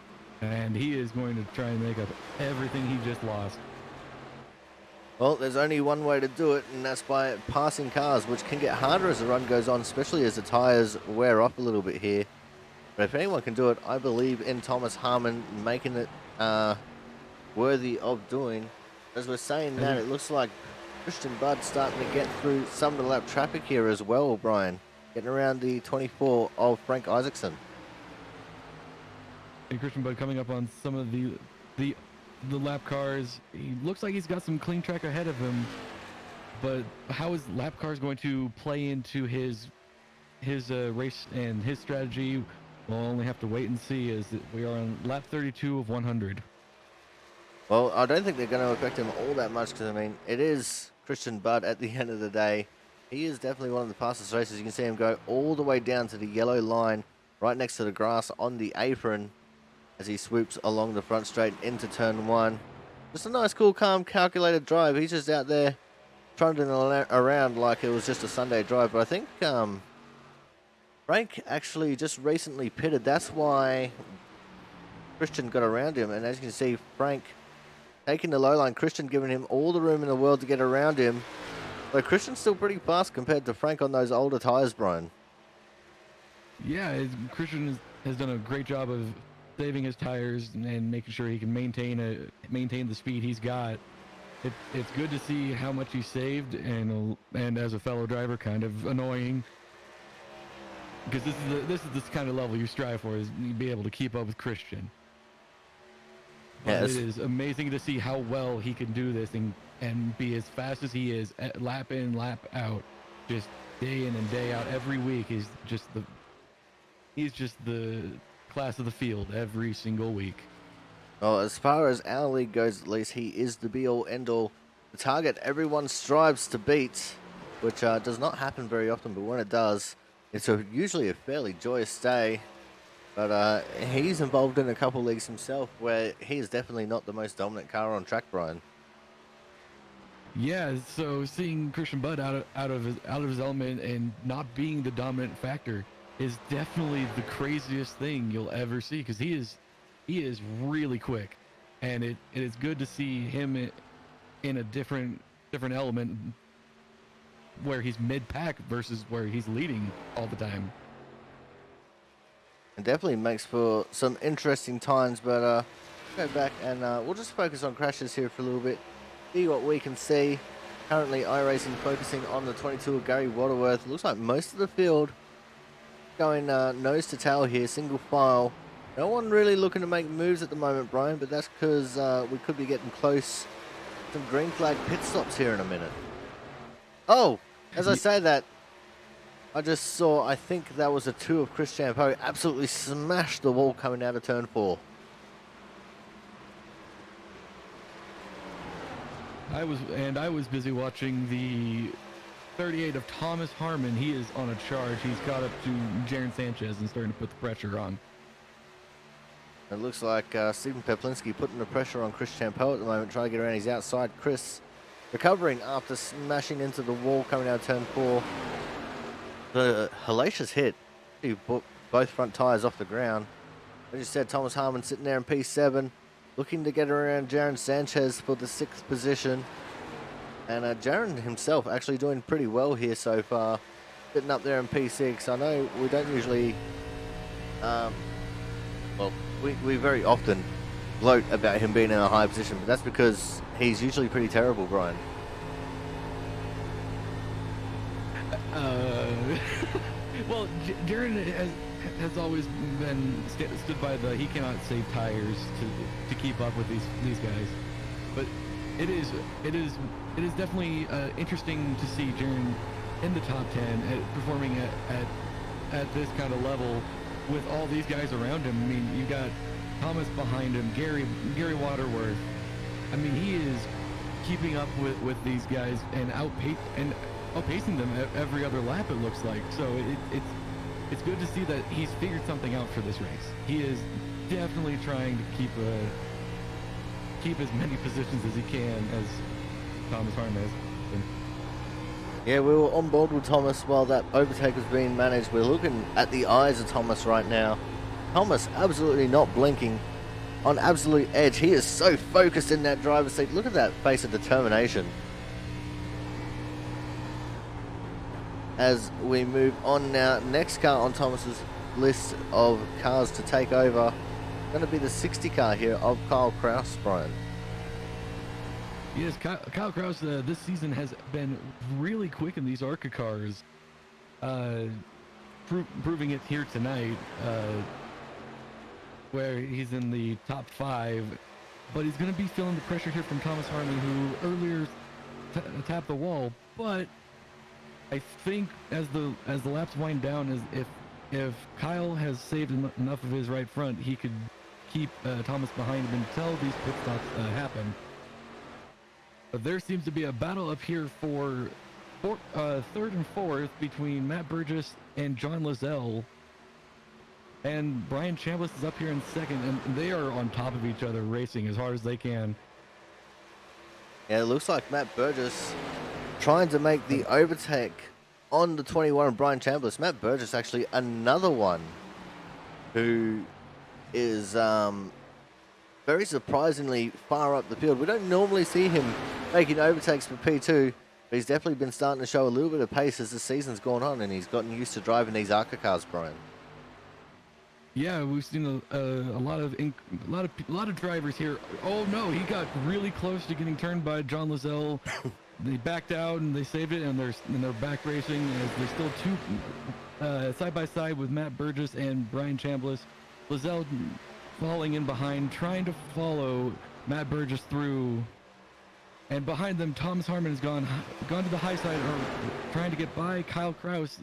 And he is going to try and make up everything he just lost. Well, there's only one way to do it, and that's by passing cars, which can get harder as the run goes on, especially as the tyres wear off a little bit here. But if anyone can do it, I believe in Thomas Harmon making it worthy of doing. As we're saying that, it looks like Christian Budd starting to get through some of the lap traffic here as well, Brian. Getting around the 24 of Frank Isaacson. And Christian Budd coming up on some of the lap cars. He looks like he's got some clean track ahead of him, but how is lap cars going to play into his race and his strategy? We'll only have to wait and see, as we are on lap 32 of 100. Well, I don't think they're going to affect him all that much because, I mean, it is Christian Budd at the end of the day. He is definitely one of the fastest racers. You can see him go all the way down to the yellow line right next to the grass on the apron as he swoops along the front straight into turn 1. Just a nice, cool, calm, calculated drive. He's just out there trundling around like it was just a Sunday drive. But I think Frank actually just recently pitted. That's why Christian got around him. And as you can see, Frank taking the low line. Christian giving him all the room in the world to get around him. But Christian's still pretty fast compared to Frank on those older tires, Brian. Yeah, Christian has done a great job of saving his tires and making sure he can maintain the speed he's got. It's good to see how much he saved, and as a fellow driver, kind of annoying, because this is the kind of level you strive for, is you be able to keep up with Christian. Yes. It is amazing to see how well he can do this and be as fast as he is, lap in, lap out, just day in and day out. Every week he's just the class of the field every single week. Well, as far as our league goes, at least, he is the be-all, end-all, the target everyone strives to beat, which does not happen very often, but when it does, it's usually a fairly joyous day. But he's involved in a couple leagues himself where he is definitely not the most dominant car on track, Brian. Yeah, so seeing Christian Budd out of his element and not being the dominant factor is definitely the craziest thing you'll ever see, because he is really quick, and it is good to see him in a different element where he's mid-pack versus where he's leading all the time. It definitely makes for some interesting times, but go back and we'll just focus on crashes here for a little bit, see what we can see. Currently, iRacing focusing on the 22 of Gary Waterworth. Looks like most of the field going nose to tail here, single file. No one really looking to make moves at the moment, Brian, but that's because we could be getting close to some green flag pit stops here in a minute. Oh, as I say that, I just saw, I think that was a 2 of Chris Champeau absolutely smashed the wall coming out of turn 4. I was busy watching the 38 of Thomas Harmon. He is on a charge. He's got up to Jaron Sanchez and starting to put the pressure on. It looks like Stephen Peplinski putting the pressure on Chris Champeau at the moment, trying to get around his outside. Chris recovering after smashing into the wall coming out of turn 4. The hellacious hit. He put both front tyres off the ground. As you said, Thomas Harmon sitting there in P7, looking to get around Jaron Sanchez for the 6th position. And Jaron himself actually doing pretty well here so far, sitting up there in P6. I know we don't usually, well, we very often gloat about him being in a high position, but that's because he's usually pretty terrible, Brian. Well, Jaron has always been stood by the he cannot save tires to keep up with these guys, but it is definitely interesting to see Jaron in the top 10 performing at this kind of level with all these guys around him. I mean, you got Thomas behind him, Gary Waterworth. I mean, he is keeping up with these guys and outpacing them every other lap, it looks like. So it's good to see that he's figured something out for this race. He is definitely trying to keep as many positions as he can, as Thomas Harmon is. Yeah, we were on board with Thomas while that overtake was being managed. We're looking at the eyes of Thomas right now. Thomas absolutely not blinking, on absolute edge. He is so focused in that driver's seat. Look at that face of determination. As we move on now, next car on Thomas's list of cars to take over, going to be the 60 car here of Kyle Kraus, Brian. Yes, Kyle Kraus this season has been really quick in these ARCA cars, proving it here tonight, where he's in the top 5, but he's going to be feeling the pressure here from Thomas Harmon, who earlier tapped the wall. But I think as the laps wind down, if Kyle has saved enough of his right front, he could keep Thomas behind him until these pit stops happen. But there seems to be a battle up here for third and fourth between Matt Burgess and John Lizelle. And Brian Chambliss is up here in second, and they are on top of each other, racing as hard as they can. Yeah, it looks like Matt Burgess trying to make the overtake on the 21 of Brian Chambliss. Matt Burgess actually another one who is very surprisingly far up the field. We don't normally see him making overtakes for P2, but he's definitely been starting to show a little bit of pace as the season's gone on, and he's gotten used to driving these ARCA cars, Brian. Yeah, we've seen a lot of drivers here. Oh no, he got really close to getting turned by John Lizelle. They backed out and they saved it, and they're back racing as they're still two side by side with Matt Burgess and Brian Chambliss. Lizelle falling in behind, trying to follow Matt Burgess through, and behind them Thomas Harmon has gone to the high side, or trying to get by Kyle Kraus.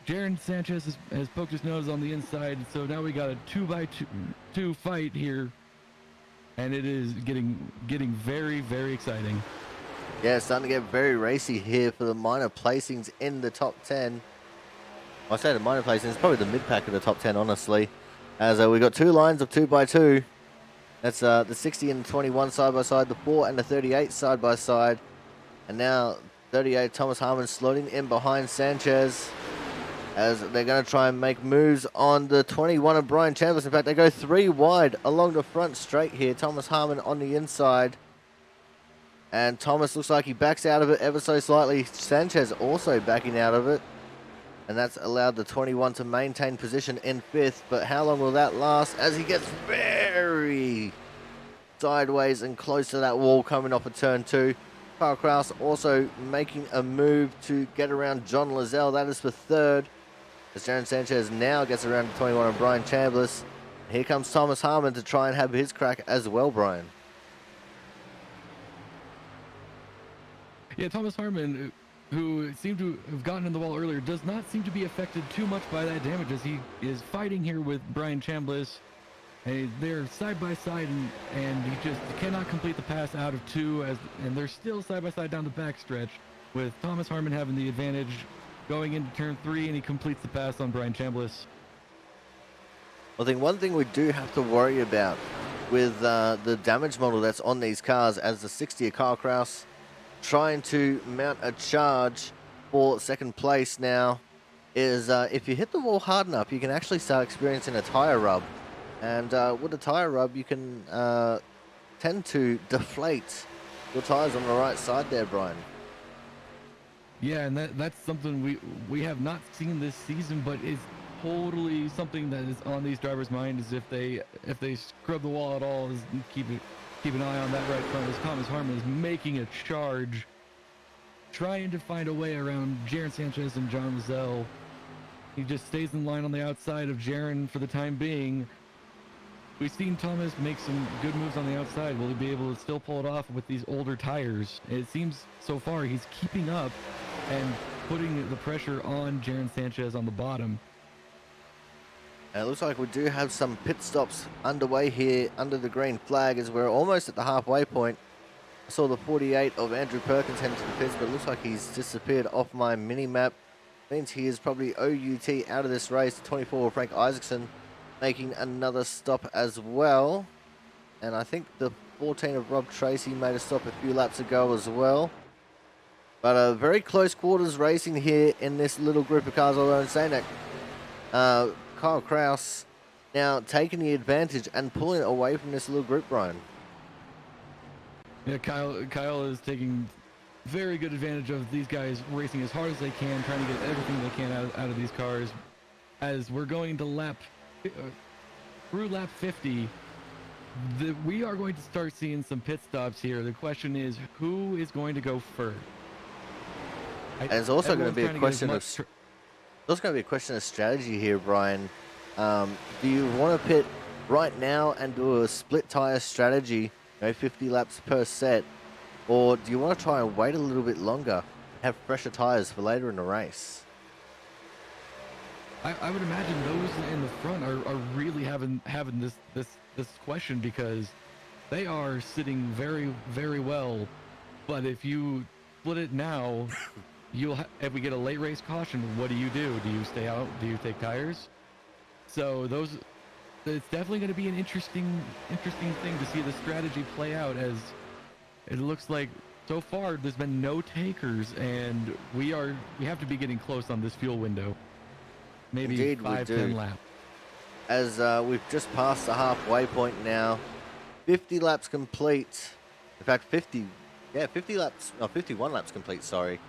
Jaron Sanchez has poked his nose on the inside, so now we got a 2x2 fight here, and it is getting very, very exciting. Yeah, it's starting to get very racy here for the minor placings in the top 10. I say the minor placings, it's probably the mid-pack of the top 10, honestly. As we got two lines of 2x2. That's the 60 and the 21 side by side, the 4 and the 38 side by side. And now 38 Thomas Harmon slotting in behind Sanchez, as they're going to try and make moves on the 21 of Brian Chambliss. In fact, they go 3 wide along the front straight here. Thomas Harmon on the inside. And Thomas looks like he backs out of it ever so slightly. Sanchez also backing out of it. And that's allowed the 21 to maintain position in 5th. But how long will that last as he gets very sideways and close to that wall coming off of turn 2. Kyle Kraus also making a move to get around John Lizelle. That is for 3rd. As Jaron Sanchez now gets around the 21 of Brian Chambliss. Here comes Thomas Harmon to try and have his crack as well, Brian. Yeah, Thomas Harmon, who seemed to have gotten in the wall earlier, does not seem to be affected too much by that damage, as he is fighting here with Brian Chambliss. And they're side by side, and he just cannot complete the pass out of 2, and they're still side by side down the backstretch, with Thomas Harmon having the advantage going into turn 3, and he completes the pass on Brian Chambliss. I think one thing we do have to worry about with the damage model that's on these cars, as the 60 of Kyle Kraus trying to mount a charge for 2nd place now, is if you hit the wall hard enough, you can actually start experiencing a tire rub. And with a tire rub, you can tend to deflate Your tires on the right side there, Brian. Yeah, and that's something we have not seen this season, but is totally something that is on these drivers' minds. If they scrub the wall at all, is keep an eye on that right front. As Thomas Harmon is making a charge, trying to find a way around Jaron Sanchez and John Mazel. He just stays in line on the outside of Jaron for the time being. We've seen Thomas make some good moves on the outside. Will he be able to still pull it off with these older tires? It seems so far he's keeping up and putting the pressure on Jaron Sanchez on the bottom. And it looks like we do have some pit stops underway here under the green flag as we're almost at the halfway point. I saw the 48 of Andrew Perkins heading to the pits, but it looks like he's disappeared off my mini-map. Means he is probably OUT out of this race. The 24 of Frank Isaacson making another stop as well. And I think the 14 of Rob Tracy made a stop a few laps ago as well. But a very close quarters racing here in this little group of cars, although in saying that, Kyle Kraus now taking the advantage and pulling away from this little group, Brian. Yeah, Kyle is taking very good advantage of these guys racing as hard as they can, trying to get everything they can out of these cars. As we're going to through lap 50, we are going to start seeing some pit stops here. The question is, who is going to go first? And it's also going to be a question of strategy here, Brian. Do you want to pit right now and do a split tire strategy, 50 laps per set, or do you want to try and wait a little bit longer and have fresher tires for later in the race? I would imagine those in the front are really having this question, because they are sitting very, very well. But if you split it now, if we get a late race caution, what do? Do you stay out? Do you take tires? So it's definitely going to be an interesting thing to see the strategy play out, as it looks like so far there's been no takers, and we have to be getting close on this fuel window. Maybe Indeed, 5-10 laps. As we've just passed the halfway point now, 50 laps complete. In fact, 51 laps complete, sorry.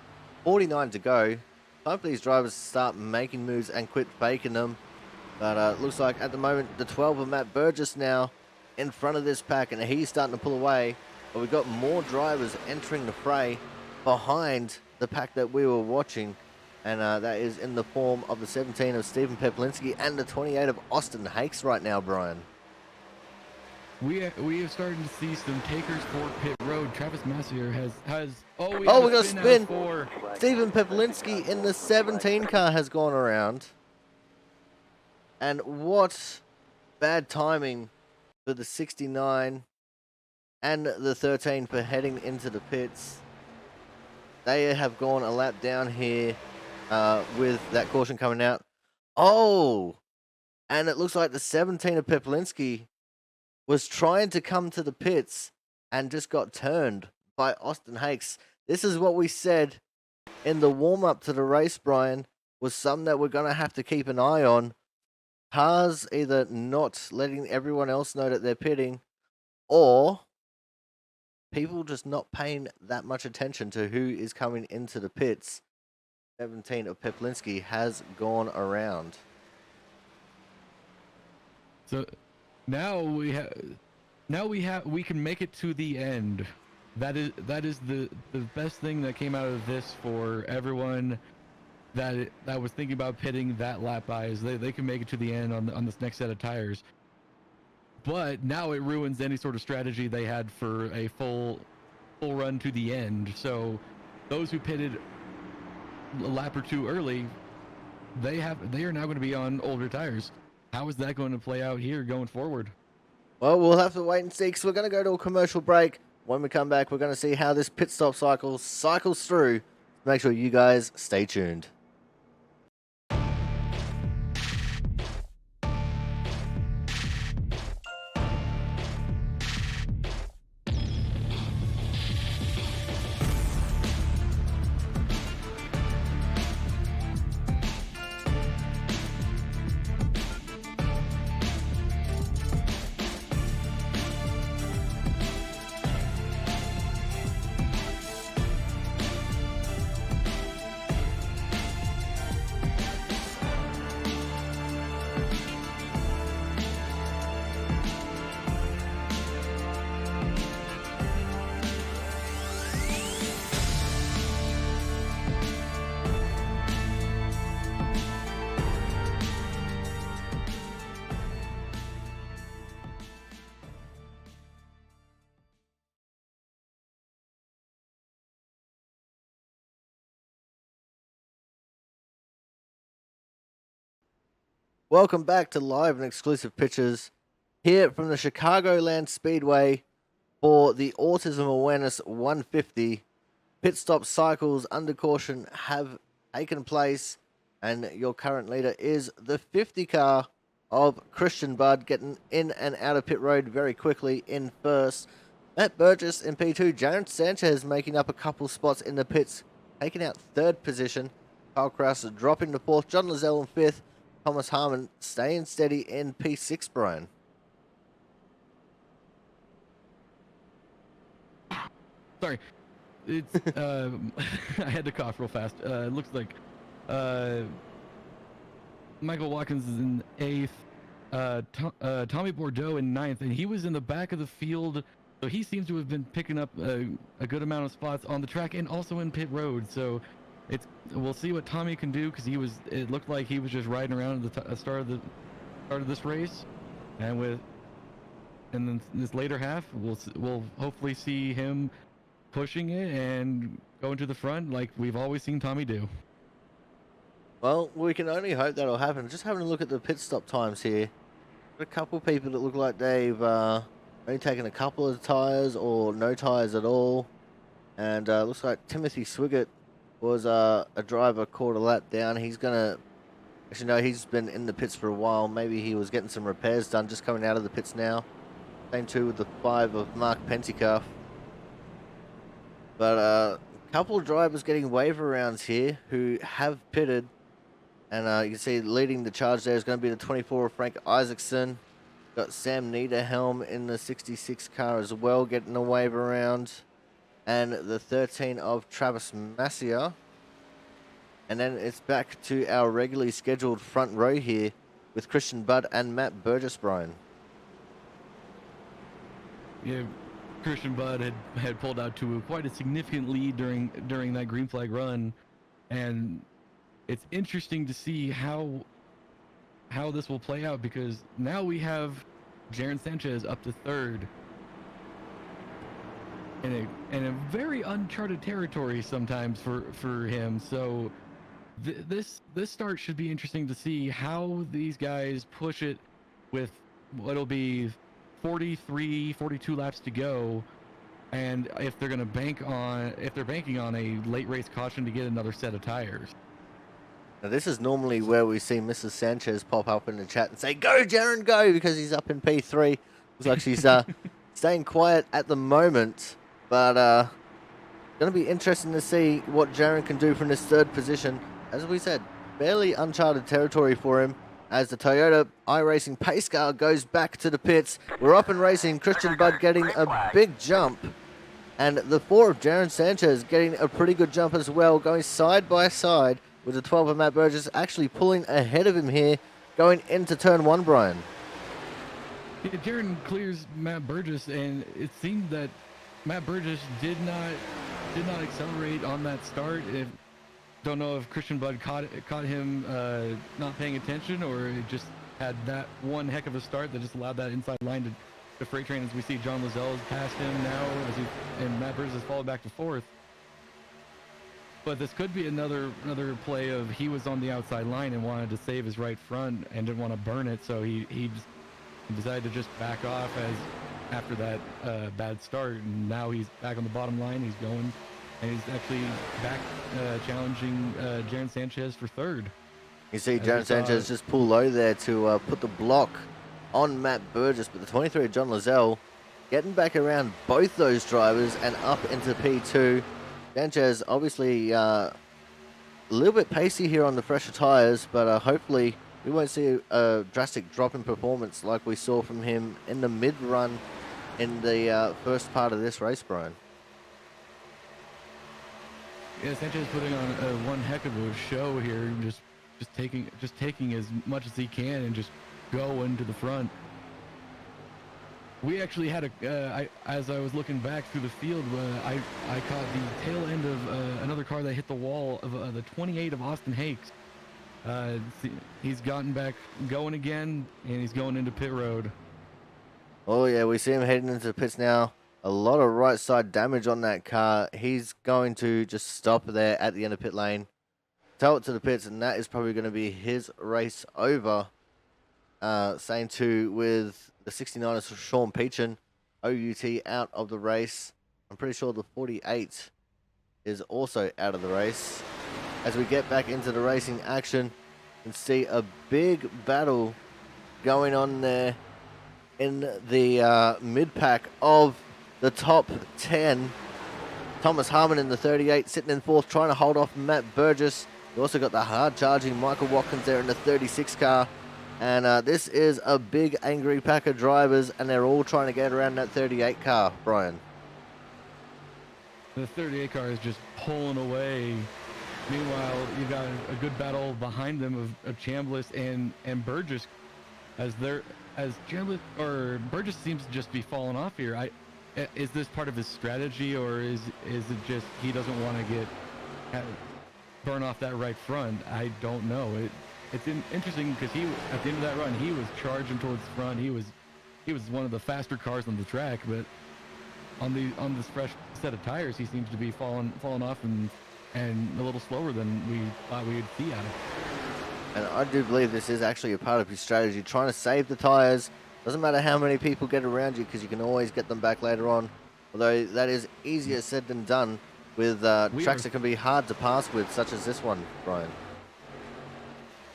49 to go. Time for these drivers to start making moves and quit faking them. But looks like at the moment the 12 of Matt Burgess now in front of this pack, and he's starting to pull away. But we've got more drivers entering the fray behind the pack that we were watching. And that is in the form of the 17 of Stephen Peplinski and the 28 of Austin Hakes right now, Brian. We have started to see some takers for pit road. Travis Massier has we got a spin. Stephen Peplinski in the 17 car has gone around. And what bad timing for the 69 and the 13 for heading into the pits. They have gone a lap down here with that caution coming out. Oh, and it looks like the 17 of Peplinski was trying to come to the pits and just got turned by Austin Hakes. This is what we said in the warm-up to the race, Brian, was something that we're going to have to keep an eye on. Cars either not letting everyone else know that they're pitting, or people just not paying that much attention to who is coming into the pits. 17 of Peplinski has gone around. So now we can make it to the end. That is the best thing that came out of this for everyone that was thinking about pitting that lap by, is they can make it to the end on this next set of tires. But now it ruins any sort of strategy they had for a full run to the end. So those who pitted a lap or two early, they are now going to be on older tires. How is that going to play out here going forward? Well, we'll have to wait and see, because we're going to go to a commercial break. When we come back, we're going to see how this pit stop cycle cycles through. Make sure you guys stay tuned. Welcome back to live and exclusive pictures here from the Chicargoland Speedway for the Autism Awareness 150. Pit stop cycles under caution have taken place, and your current leader is the 50 car of Christian Budd, getting in and out of pit road very quickly in first. Matt Burgess in P2, Jaron Sanchez making up a couple spots in the pits, taking out third position. Kyle Kraus dropping to fourth, John Lozelle in fifth, Thomas Harmon staying steady in P6, Brian. Sorry, it's I had to cough real fast. It looks like Michael Watkins is in eighth, Tommy Bordeaux in ninth, and he was in the back of the field, so he seems to have been picking up a good amount of spots on the track and also in pit road. So we'll see what Tommy can do, because it looked like he was just riding around at the start of this race, and then this later half we'll hopefully see him pushing it and going to the front like we've always seen Tommy do. Well, we can only hope that'll happen. Just having a look at the pit stop times here. Got a couple of people that look like they've only taken a couple of tyres or no tyres at all. And looks like Timothy Swiggett was a driver caught a lap down. He's going to... Actually, no, he's been in the pits for a while. Maybe he was getting some repairs done, just coming out of the pits now. Same too with the 5 of Mark Pentecoff. But a couple of drivers getting waiver rounds here who have pitted. And you can see leading the charge there is going to be the 24 of Frank Isaacson. Got Sam Niederhelm in the 66 car as well, getting a waiver round. And the 13 of Travis Massier. And then it's back to our regularly scheduled front row here with Christian Budd and Matt Burgess, Brian. Yeah, Christian Budd had pulled out to quite a significant lead during that green flag run, and it's interesting to see how this will play out, because now we have Jaron Sanchez up to third in a very uncharted territory sometimes for him. So this start should be interesting to see how these guys push it with what'll be 42 laps to go, and if they're banking on a late race caution to get another set of tires. Now this is normally where we see Mrs. Sanchez pop up in the chat and say, "Go, Jaron, go!" because he's up in P3. Looks like she's staying quiet at the moment, but going to be interesting to see what Jaron can do from this third position. As we said, fairly uncharted territory for him, as the Toyota iRacing pace car goes back to the pits. We're up and racing. Christian Budd getting a big jump, and the 4 of Jaron Sanchez getting a pretty good jump as well, going side by side with the 12 of Matt Burgess, actually pulling ahead of him here, going into turn 1, Brian. Yeah, Jaron clears Matt Burgess, and it seemed that Matt Burgess did not accelerate on that start. Don't know if Christian Budd caught him not paying attention, or it just had that one heck of a start that just allowed that inside line to freight train, as we see John Lozelle past him now, and Matt Burgess has fallen back to fourth. But this could be another play of he was on the outside line and wanted to save his right front and didn't want to burn it, so he decided to just back off after that bad start, and now he's back on the bottom line. He's going, and he's actually back challenging Jaron Sanchez for third. You see Jaron Sanchez just pull low there to put the block on Matt Burgess, but the 23 of John Lozelle getting back around both those drivers and up into P2. Sanchez obviously a little bit pacey here on the fresher tyres, but hopefully we won't see a drastic drop in performance like we saw from him in the mid-run in the first part of this race, Brian. Yeah, Sanchez putting on one heck of a show here, just taking as much as he can and just going to the front. We actually had as I was looking back through the field, I caught the tail end of another car that hit the wall of the 28 of Austin Hakes. He's gotten back going again, and he's going into pit road. Oh yeah, we see him heading into the pits now. A lot of right side damage on that car. He's going to just stop there at the end of pit lane, tow it to the pits, and that is probably going to be his race over. same too with the 69ers for Sean Peachin. OUT out of the race. I'm pretty sure the 48 is also out of the race. As we get back into the racing action and see a big battle going on there in the mid-pack of the top 10. Thomas Harmon in the 38 sitting in fourth, trying to hold off Matt Burgess. You also got the hard-charging Michael Watkins there in the 36 car. And this is a big angry pack of drivers, and they're all trying to get around that 38 car, Brian. The 38 car is just pulling away. Meanwhile, you've got a good battle behind them of Chambliss and Burgess, as Chambliss or Burgess seems to just be falling off here. Is this part of his strategy, or is it just he doesn't want to burn off that right front? I don't know. It's interesting because at the end of that run he was charging towards the front. He was one of the faster cars on the track, but on this fresh set of tires, he seems to be falling off and a little slower than we thought we would see out of him. And I do believe this is actually a part of his strategy, trying to save the tires. Doesn't matter how many people get around you, because you can always get them back later on. Although that is easier said than done with tracks that can be hard to pass with, such as this one, Brian.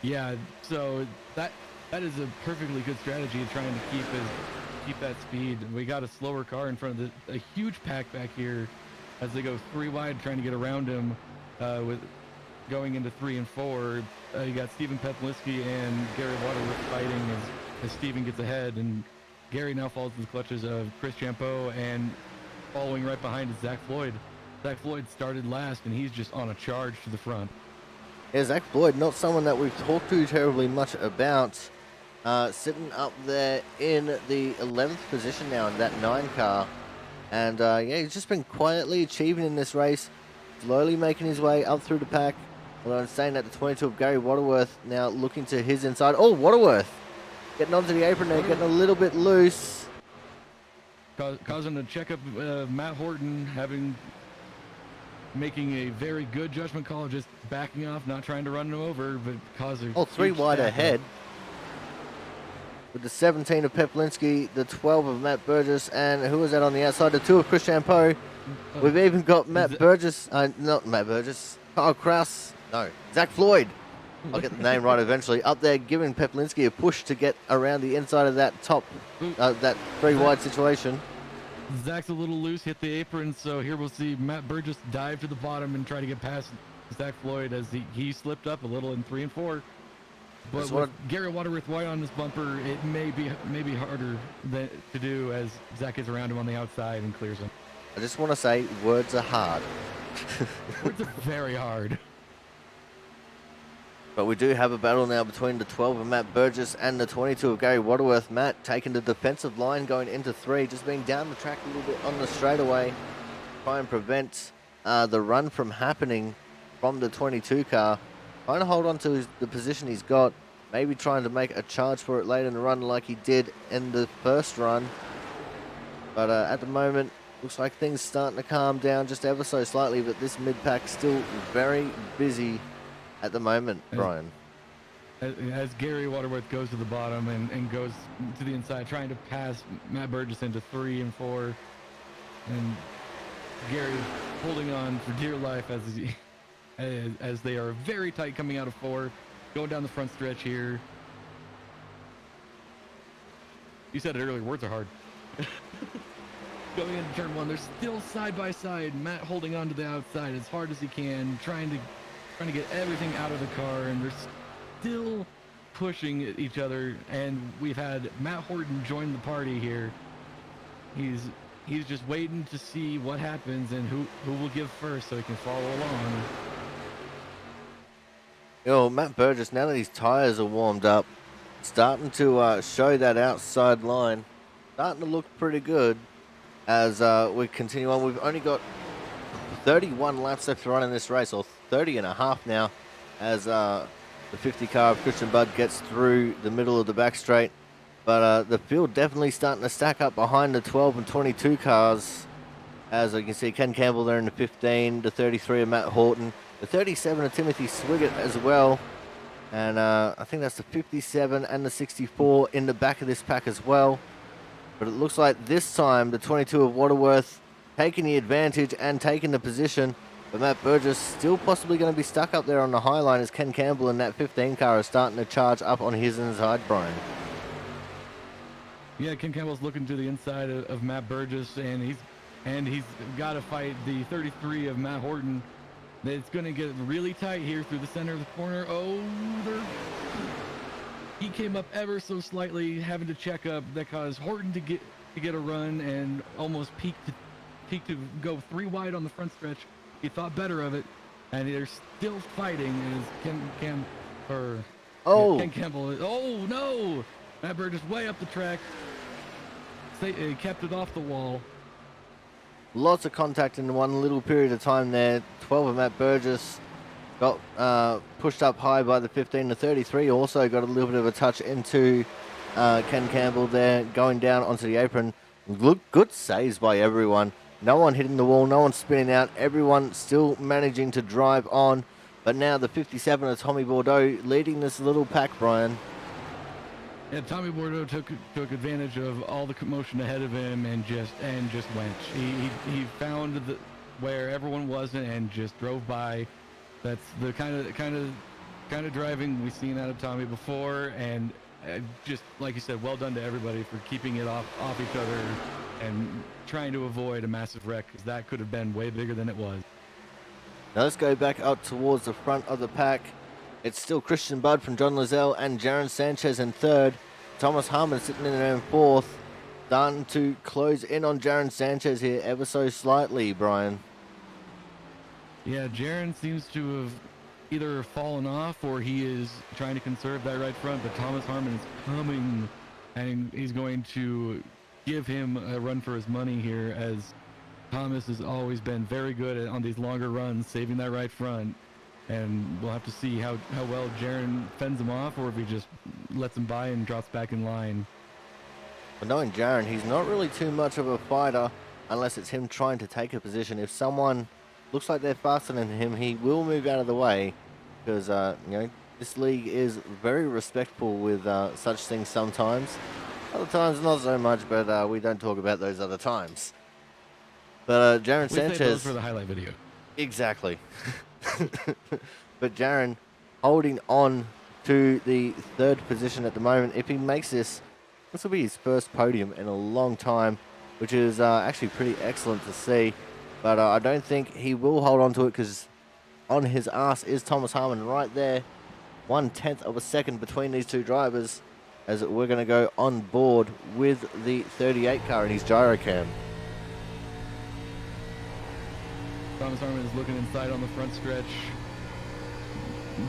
Yeah, so that is a perfectly good strategy, trying to keep that speed. We got a slower car in front of a huge pack back here as they go 3 wide, trying to get around him with going into 3 and 4. You got Stephen Petlinski and Gary Waterworth fighting as Stephen gets ahead, and Gary now falls to the clutches of Chris Champeau, and following right behind is Zach Floyd. Zach Floyd started last, and he's just on a charge to the front. Yeah, Zach Floyd, not someone that we've talked to terribly much about. Sitting up there in the 11th position now in that 9 car. And yeah, he's just been quietly achieving in this race, slowly making his way up through the pack. Although I'm saying that the 22 of Gary Waterworth now looking to his inside. Oh, Waterworth getting onto the apron there, getting a little bit loose. Causing a checkup, Matt Horton making a very good judgment call, just backing off, not trying to run him over, but causing 3 wide ahead. With the 17 of Peplinski, the 12 of Matt Burgess, and who was that on the outside? The 2 of Chris Champeau. We've even got Matt Burgess, not Matt Burgess, Kyle Kraus, no, Zach Floyd. I'll get the name right eventually. Up there giving Peplinski a push to get around the inside of that top, that 3 wide situation. Zach's a little loose, hit the apron, so here we'll see Matt Burgess dive to the bottom and try to get past Zach Floyd as he slipped up a little in 3 and 4. But with Gary Waterworth white on this bumper, it may be harder to do as Zach gets around him on the outside and clears him. I just want to say, words are hard. Words are very hard. But we do have a battle now between the 12 of Matt Burgess and the 22 of Gary Waterworth. Matt taking the defensive line going into 3, just being down the track a little bit on the straightaway, try and prevent the run from happening from the 22 car. Trying to hold on to the position he's got, maybe trying to make a charge for it later in the run like he did in the first run. But at the moment, looks like things starting to calm down just ever so slightly, but this mid-pack still very busy at the moment, Brian. As Gary Waterworth goes to the bottom and goes to the inside, trying to pass Matt Burgess into 3 and 4. And Gary holding on for dear life as they are very tight coming out of 4, going down the front stretch here. You said it earlier, words are hard. Going into turn 1, they're still side by side. Matt holding on to the outside as hard as he can, trying to get everything out of the car, and they're still pushing at each other. And we've had Matt Horton join the party here. He's just waiting to see what happens and who will give first so he can follow along. You know, Matt Burgess, now that his tires are warmed up, starting to show that outside line, starting to look pretty good as we continue on. We've only got 31 laps left to run in this race, or 30 and a half now, as the 50 car of Christian Budd gets through the middle of the back straight. But the field definitely starting to stack up behind the 12 and 22 cars. As you can see, Ken Campbell there in the 15, the 33 of Matt Horton, the 37 of Timothy Swiggett as well. And I think that's the 57 and the 64 in the back of this pack as well. But it looks like this time the 22 of Waterworth taking the advantage and taking the position. But Matt Burgess still possibly going to be stuck up there on the high line as Ken Campbell and that 15 car are starting to charge up on his inside, Brian. Yeah, Ken Campbell's looking to the inside of Matt Burgess, and he's got to fight the 33 of Matt Horton. It's going to get really tight here through the center of the corner. Oh, he came up ever so slightly, having to check up. That caused Horton to get a run and almost peak to go 3 wide on the front stretch. He thought better of it, and they're still fighting. As Ken Campbell. Oh no! Matt Burgess way up the track. He kept it off the wall. Lots of contact in one little period of time there. 12 of Matt Burgess got pushed up high by the 15 to 33. Also got a little bit of a touch into Ken Campbell there, going down onto the apron. Good saves by everyone. No one hitting the wall, no one spinning out. Everyone still managing to drive on. But now the 57 of Tommy Bordeaux leading this little pack, Brian. Yeah, Tommy Bordeaux took advantage of all the commotion ahead of him and just went. He found where everyone wasn't and just drove by. That's the kind of driving we've seen out of Tommy before, and just like you said, well done to everybody for keeping it off each other and trying to avoid a massive wreck, because that could have been way bigger than it was. Now let's go back up towards the front of the pack. It's still Christian Budd from John Lizelle and Jaron Sanchez in third. Thomas Harmon sitting in there in fourth. Starting to close in on Jaron Sanchez here ever so slightly, Brian. Yeah, Jaron seems to have either fallen off or he is trying to conserve that right front, but Thomas Harmon is coming, and he's going to give him a run for his money here, as Thomas has always been very good on these longer runs, saving that right front. And we'll have to see how well Jaron fends him off, or if he just lets him by and drops back in line. But knowing Jaron, he's not really too much of a fighter unless it's him trying to take a position. If someone looks like they're faster than him, he will move out of the way, because this league is very respectful with such things sometimes. Other times not so much, but we don't talk about those other times. But Jaron Sanchez... save those for the highlight video. Exactly. But Jaron holding on to the third position at the moment. If he makes this will be his first podium in a long time, which is actually pretty excellent to see. But I don't think he will hold on to it, because on his ass is Thomas Harmon right there. 1/10 of a second between these two drivers, as we're going to go on board with the 38 car in his gyrocam. Thomas Harmon is looking inside on the front stretch.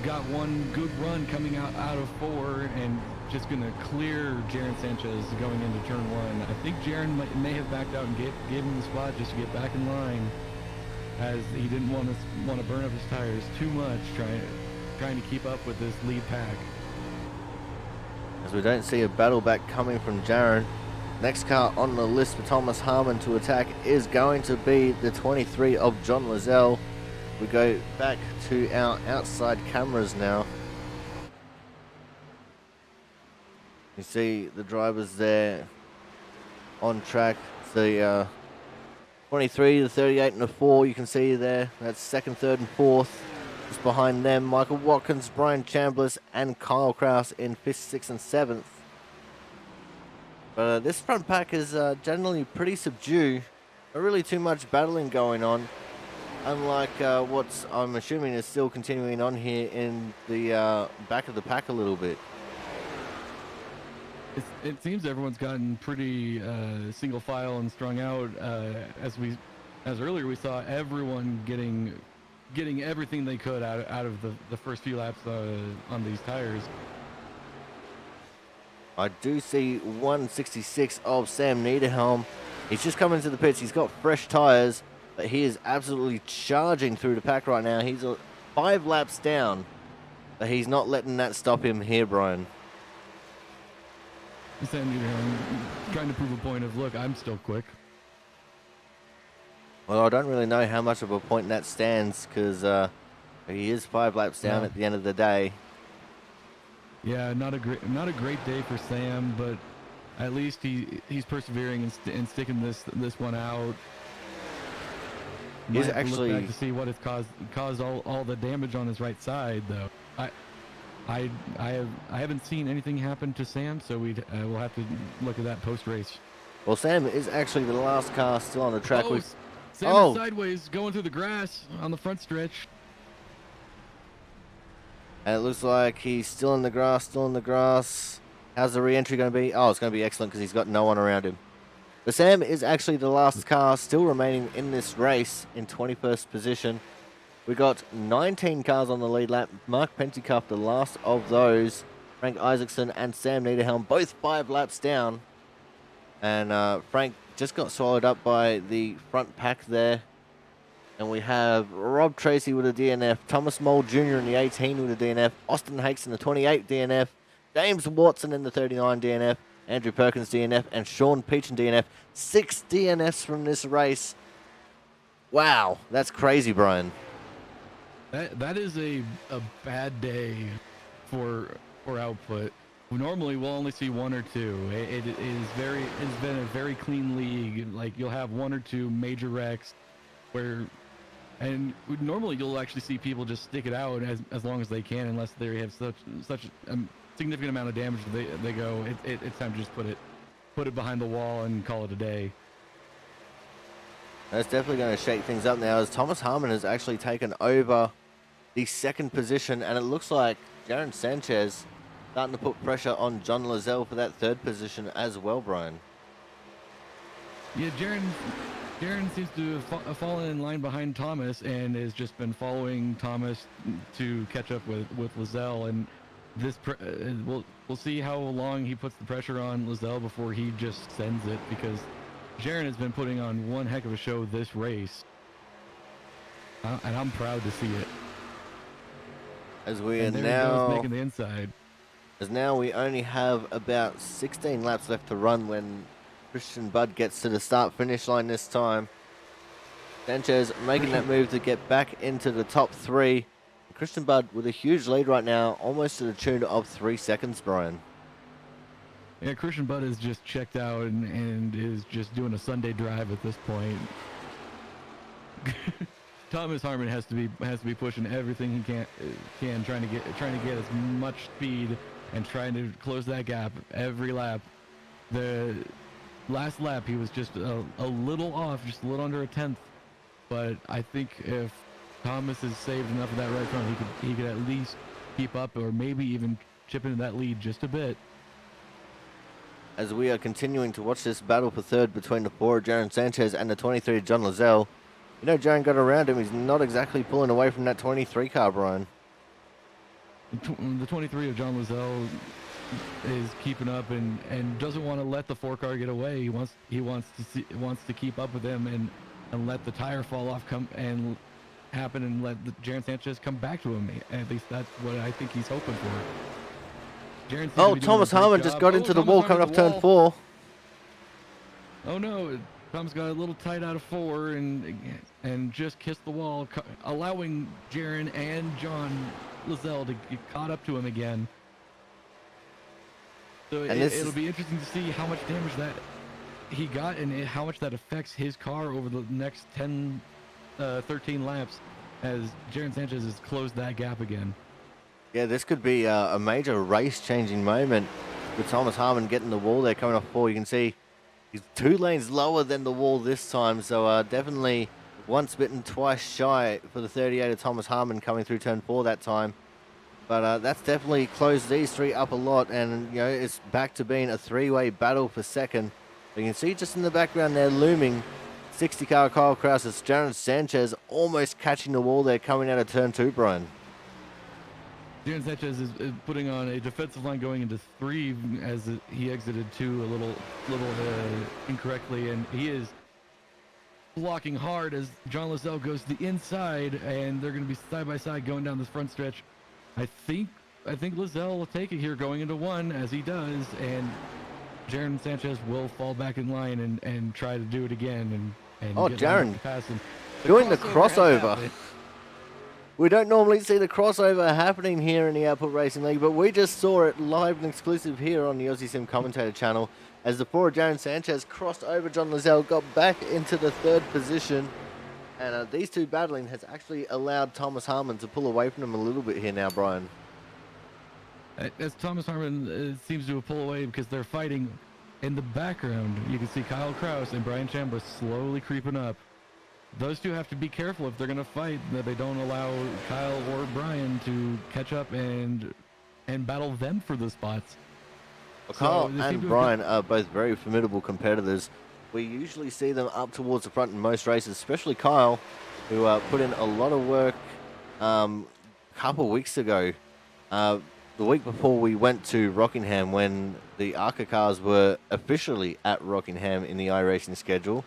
Got one good run coming out of 4, and just going to clear Jaron Sanchez going into turn 1. I think Jaron may have backed out and gave him the spot just to get back in line, as he didn't want to burn up his tires too much trying to keep up with this lead pack. As we don't see a battle back coming from Jaron. Next car on the list for Thomas Harmon to attack is going to be the 23 of John Lizelle. We go back to our outside cameras now. You see the drivers there on track. The 23, the 38 and the 4 you can see there. That's second, third and fourth. Just behind them, Michael Watkins, Brian Chambliss and Kyle Kraus in 5th, 6th and 7th. But this front pack is generally pretty subdued. Not really too much battling going on. Unlike what I'm assuming is still continuing on here in the back of the pack a little bit. It seems everyone's gotten pretty single file and strung out. As earlier we saw everyone getting everything they could out of the first few laps on these tires. I do see 166 of Sam Niederhelm. He's just come into the pits. He's got fresh tires, but he is absolutely charging through the pack right now. He's 5 laps down, but he's not letting that stop him here, Brian. Sam Niederhelm trying to prove a point of, look, I'm still quick. Well, I don't really know how much of a point that stands, because he is 5 laps down at the end of the day. Yeah, not a great day for Sam, but at least he's persevering and sticking this one out. He's Might have to look back actually to see what has caused all the damage on his right side, though. I haven't seen anything happen to Sam, so we'll have to look at that post race. well, Sam is actually the last car still on the track. Oh, With Sam is sideways going through the grass on the front stretch. and it looks like he's still in the grass, still in the grass. How's the re-entry going to be? Oh, it's going to be excellent because he's got no one around him. But Sam is actually the last car still remaining in this race in 21st position. We got 19 cars on the lead lap. Mark Pentecoff, the last of those. Frank Isaacson and Sam Niederhelm, both 5 laps down. And Frank just got swallowed up by the front pack there. And we have Rob Tracy with a DNF, Thomas Mole Jr. in the 18 with a DNF, Austin Hakes in the 28 DNF, James Watson in the 39 DNF, Andrew Perkins DNF, and Sean Peach in DNF. 6 DNFs from this race. Wow, that's crazy, Brian. That is a bad day for output. Normally we'll only see 1 or 2. It's been a very clean league. Like, you'll have 1 or 2 major wrecks and normally you'll actually see people just stick it out as long as they can, unless they have such a significant amount of damage that they go, it's time to just put it behind the wall and call it a day. That's definitely going to shake things up now, as Thomas Harmon has actually taken over the 2nd position, and it looks like Jaron Sanchez starting to put pressure on John Lozelle for that 3rd position as well, Brian. Yeah, Jaron seems to have fallen in line behind Thomas and has just been following Thomas to catch up with Lozelle, and we'll see how long he puts the pressure on Lozelle before he just sends it, because Jaron has been putting on one heck of a show this race, and I'm proud to see it. As we and are there he goes, now making the inside. As now we only have about 16 laps left to run when Christian Budd gets to the start-finish line this time. Sanchez making that move to get back into the top 3. Christian Budd with a huge lead right now, almost to the tune of 3 seconds, Brian. Yeah, Christian Budd is just checked out and is just doing a Sunday drive at this point. Thomas Harmon has to be pushing everything he can trying to get as much speed and trying to close that gap every lap. The last lap he was just a little off, just a little under a tenth, but I think if Thomas has saved enough of that right front, he could at least keep up, or maybe even chip into that lead just a bit. As we are continuing to watch this battle for 3rd between the 4 Jaron Sanchez and the 23 John Lozelle. You know, Jaron got around him. He's not exactly pulling away from that 23 car, Brian. The 23 of John Lozelle is keeping up and doesn't want to let the 4 car get away. He wants to keep up with him and let the tire fall off happen and let Jaron Sanchez come back to him. At least that's what I think he's hoping for. Oh, Thomas Harmon just got into the wall coming up turn 4. Oh no, Thomas got a little tight out of 4 and just kissed the wall, allowing Jaron and John Lozelle to get caught up to him again. So it'll be interesting to see how much damage that he got and how much that affects his car over the next 13 laps as Jaron Sanchez has closed that gap again. Yeah, this could be a major race-changing moment with Thomas Harmon getting the wall there coming off 4. You can see he's 2 lanes lower than the wall this time, so definitely once bitten, twice shy for the 38 of Thomas Harmon coming through turn 4 that time. But that's definitely closed these 3 up a lot, and you know, it's back to being a 3-way battle for 2nd. You can see just in the background there looming 60 car Kyle Kraus as Jaron Sanchez almost catching the wall there coming out of turn 2, Brian. Jaron Sanchez is putting on a defensive line going into 3 as he exited 2 a little incorrectly, and he is blocking hard as John Lozelle goes to the inside, and they're going to be side by side going down this front stretch. I think Lozelle will take it here going into 1 as he does, and Jaron Sanchez will fall back in line and try to do it again and oh, get Jaron pass him. doing the crossover We don't normally see the crossover happening here in the Output Racing League, but we just saw it live and exclusive here on the Aussie Sim Commentator channel as the forward Jaron Sanchez crossed over John Lizelle, got back into the third position, and these two battling has actually allowed Thomas Harmon to pull away from him a little bit here now, Brian. As Thomas Harmon seems to pull away because they're fighting in the background, you can see Kyle Kraus and Brian Chambliss slowly creeping up. Those two have to be careful if they're going to fight, that they don't allow Kyle or Brian to catch up and battle them for the spots. Well, Kyle and Brian are both very formidable competitors. We usually see them up towards the front in most races, especially Kyle, who put in a lot of work a couple weeks ago. The week before we went to Rockingham when the ARCA cars were officially at Rockingham in the iRacing schedule.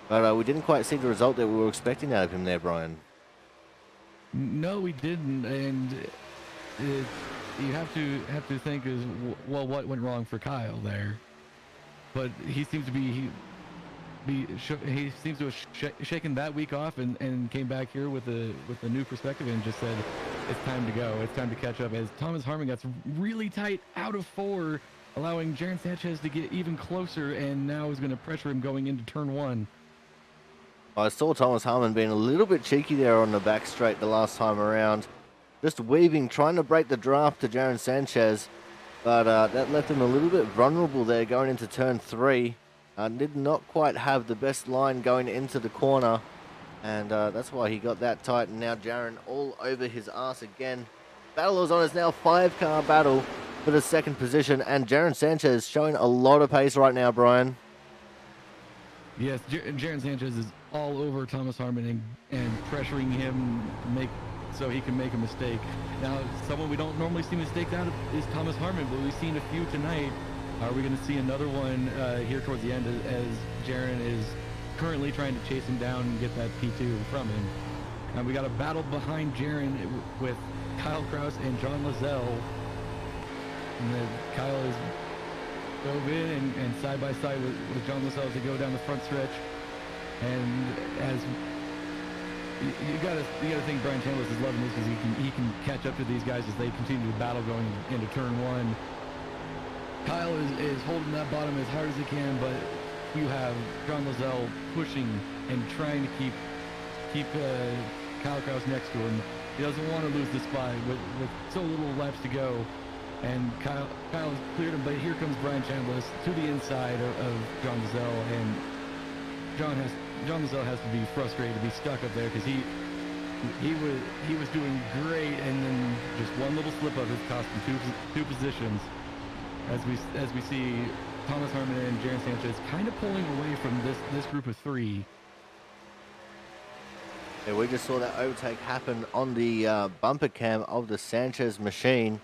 But we didn't quite see the result that we were expecting out of him there, Brian. No, we didn't, and you have to think is, well, what went wrong for Kyle there? But he seems to he seems to have shaken that week off and came back here with a new perspective and just said it's time to go, it's time to catch up. As Thomas Harmon gets really tight out of 4, allowing Jaron Sanchez to get even closer, and now is going to pressure him going into turn 1. I saw Thomas Harmon being a little bit cheeky there on the back straight the last time around. Just weaving, trying to break the draft to Jaron Sanchez. But that left him a little bit vulnerable there going into turn 3. Did not quite have the best line going into the corner. And that's why he got that tight. And now Jaron all over his ass again. Battle is on. It's now 5-car battle for the second position. And Jaron Sanchez showing a lot of pace right now, Brian. Yes, Jaron Sanchez is all over Thomas Harmon and pressuring him so he can make a mistake. Now, someone we don't normally see mistakes out of is Thomas Harmon, but we've seen a few tonight. Are we going to see another one here towards the end as Jaron is currently trying to chase him down and get that P2 from him? And we got a battle behind Jaron with Kyle Kraus and John Lizelle. And then Kyle is dove in and side by side with John Lizelle to go down the front stretch. And as you gotta think Brian Chambliss is loving this because he can catch up to these guys as they continue to battle going into turn 1. Kyle is holding that bottom as hard as he can, but you have John Lizelle pushing and trying to keep Kyle Kraus next to him. He doesn't want to lose the spot with so little laps to go. And Kyle has cleared him, but here comes Brian Chambliss to the inside of John Lizelle, and John Lizelle has to be frustrated to be stuck up there because he was doing great, and then just one little slip up has cost him two positions. As we see Thomas Harmon and Jaron Sanchez kind of pulling away from this group of 3. Yeah, we just saw that overtake happen on the bumper cam of the Sanchez machine.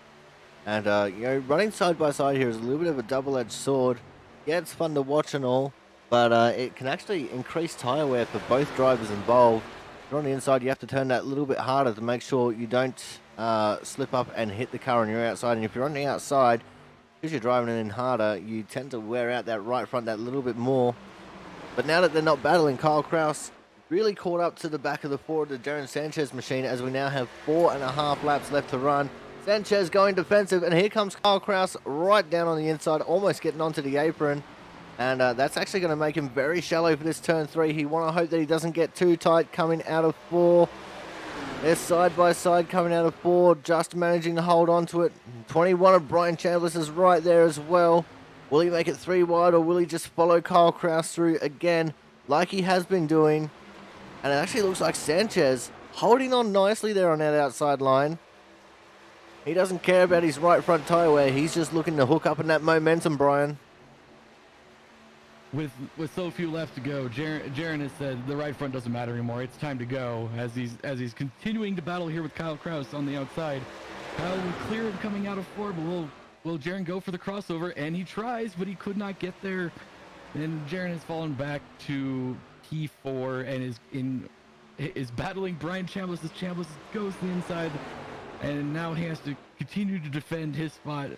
And, running side by side here is a little bit of a double-edged sword. Yeah, it's fun to watch and all, but it can actually increase tire wear for both drivers involved. If you're on the inside, you have to turn that a little bit harder to make sure you don't slip up and hit the car on your outside. And if you're on the outside, because you're driving it in harder, you tend to wear out that right front that little bit more. But now that they're not battling, Kyle Kraus really caught up to the back of the forward of the Jaron Sanchez machine as we now have 4.5 laps left to run. Sanchez going defensive, and here comes Kyle Kraus right down on the inside, almost getting onto the apron. And that's actually going to make him very shallow for this turn 3. He want to hope that he doesn't get too tight coming out of 4. They're side by side coming out of 4, just managing to hold on to it. 21 of Brian Chambliss is right there as well. Will he make it 3 wide, or will he just follow Kyle Kraus through again like he has been doing? And it actually looks like Sanchez holding on nicely there on that outside line. He doesn't care about his right front tire wear. He's just looking to hook up in that momentum, Brian. With so few left to go, Jaron has said the right front doesn't matter anymore. It's time to go. As he's continuing to battle here with Kyle Kraus on the outside. Kyle will clear him coming out of 4, but will Jaron go for the crossover? And he tries, but he could not get there. And Jaron has fallen back to P4 and is battling Brian Chambliss as Chambliss goes to the inside. And now he has to continue to defend his spot.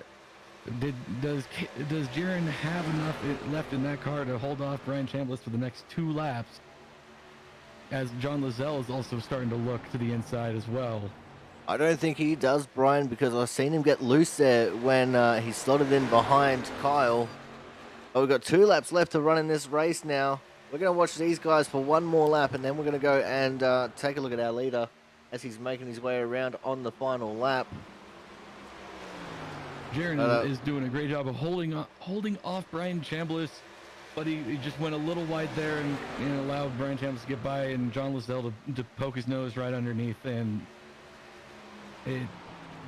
Does Jaron have enough left in that car to hold off Brian Chambliss for the next 2 laps? as John Lizelle is also starting to look to the inside as well. I don't think he does, Brian, because I've seen him get loose there when he slotted in behind Kyle. Oh, we've got 2 laps left to run in this race now. We're going to watch these guys for one more lap, and then we're going to go and take a look at our leader as he's making his way around on the final lap. Jaron is doing a great job of holding off Brian Chambliss, but he just went a little wide there and allowed Brian Chambliss to get by, and John Lizelle to poke his nose right underneath. And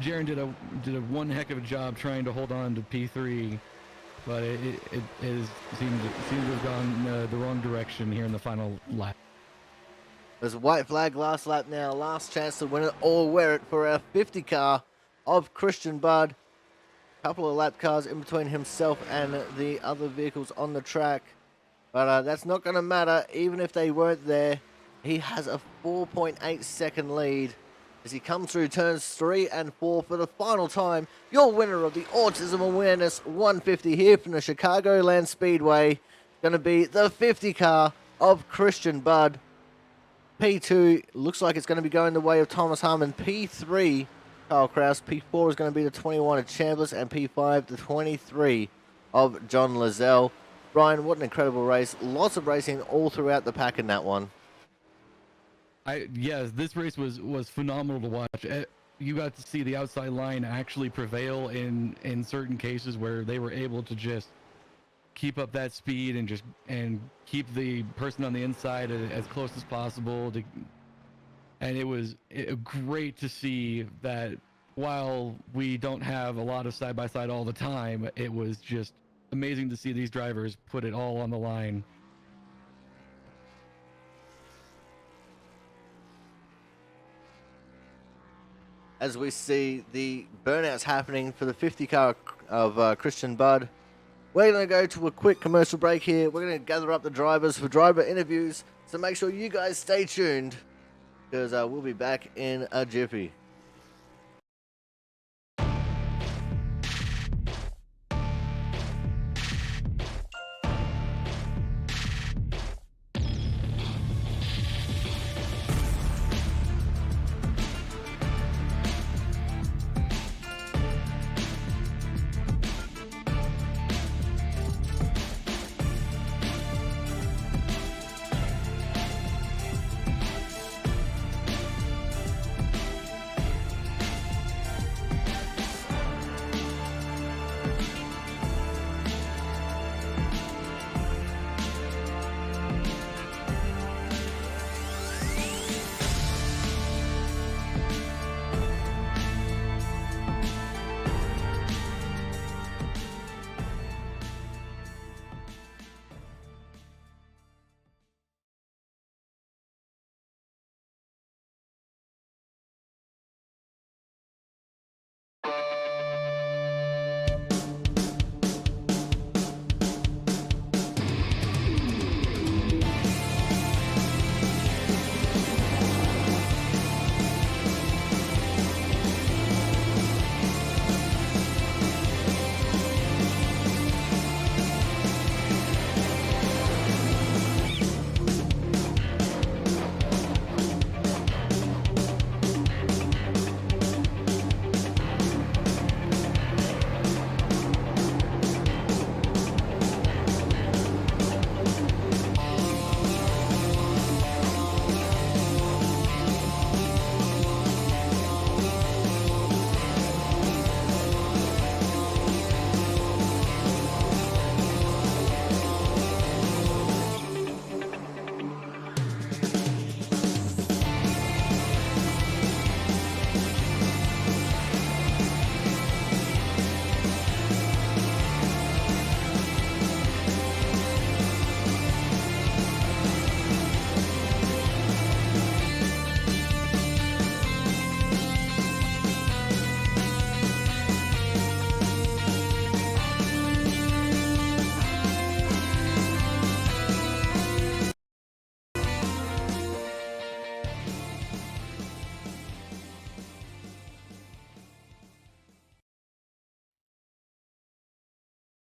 Jaron did a one heck of a job trying to hold on to P3, but it seemed to have gone the wrong direction here in the final lap. There's a white flag last lap now. Last chance to win it or wear it for our 50 car of Christian Budd. Couple of lap cars in between himself and the other vehicles on the track. But that's not going to matter. Even if they weren't there, he has a 4.8 second lead as he comes through turns 3 and 4 for the final time. Your winner of the Autism Awareness 150 here from the Chicargoland Speedway, going to be the 50 car of Christian Budd. P2 looks like it's going to be going the way of Thomas Harmon. P3, Kyle Kraus. P4 is going to be the 21 of Chambliss, and P5 the 23 of John Lizelle. Brian, what an incredible race. Lots of racing all throughout the pack in that one. Yes, this race was phenomenal to watch. You got to see the outside line actually prevail in certain cases where they were able to just keep up that speed and keep the person on the inside as close as possible. And it was great to see that while we don't have a lot of side-by-side all the time, it was just amazing to see these drivers put it all on the line. As we see the burnouts happening for the 50 car of Christian Budd. We're going to go to a quick commercial break here. We're going to gather up the drivers for driver interviews. So make sure you guys stay tuned, because we'll be back in a jiffy.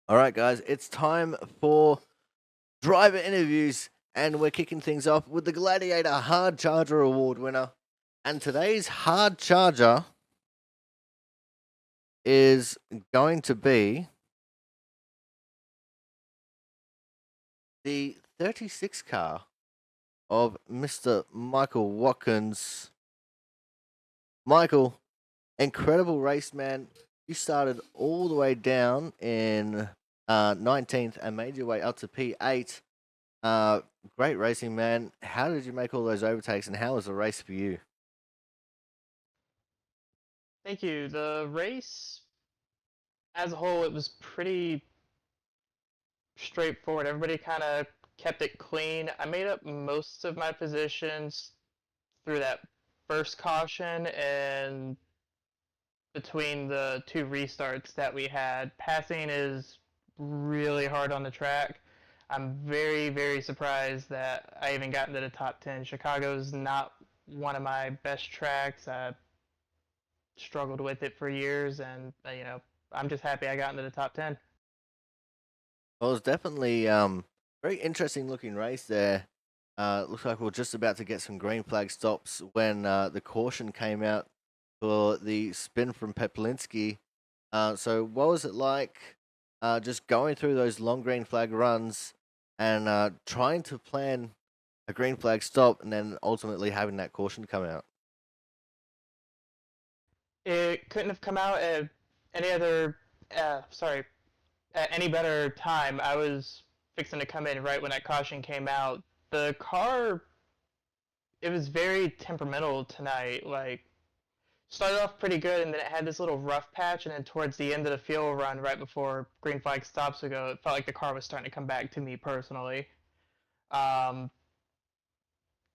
All right, guys, it's time for driver interviews. and we're kicking things off with the Gladiator Hard Charger Award winner. And today's Hard Charger is going to be the 36 car of Mr. Michael Watkins. Michael, incredible race, man. You started all the way down in 19th and made your way up to P8. Uh, Great racing, man. How did you make all those overtakes, and how was the race for you? Thank you. The race as a whole, it was pretty straightforward. Everybody kind of kept it clean. I made up most of my positions through that first caution and between the two restarts that we had. Passing is really hard on the track. I'm very, very surprised that I even got into the top 10. Chicago's not one of my best tracks. I struggled with it for years, and I'm just happy I got into the top 10. Well, it was definitely very interesting looking race there. Looks like we're just about to get some green flag stops when the caution came out for the spin from Peplinski. So what was it like just going through those long green flag runs and trying to plan a green flag stop and then ultimately having that caution come out? It couldn't have come out at any other, at any better time. I was fixing to come in right when that caution came out. The car, it was very temperamental tonight. Like, started off pretty good, and then it had this little rough patch, and then towards the end of the field run, right before green flag stops ago, it felt like the car was starting to come back to me personally. Um,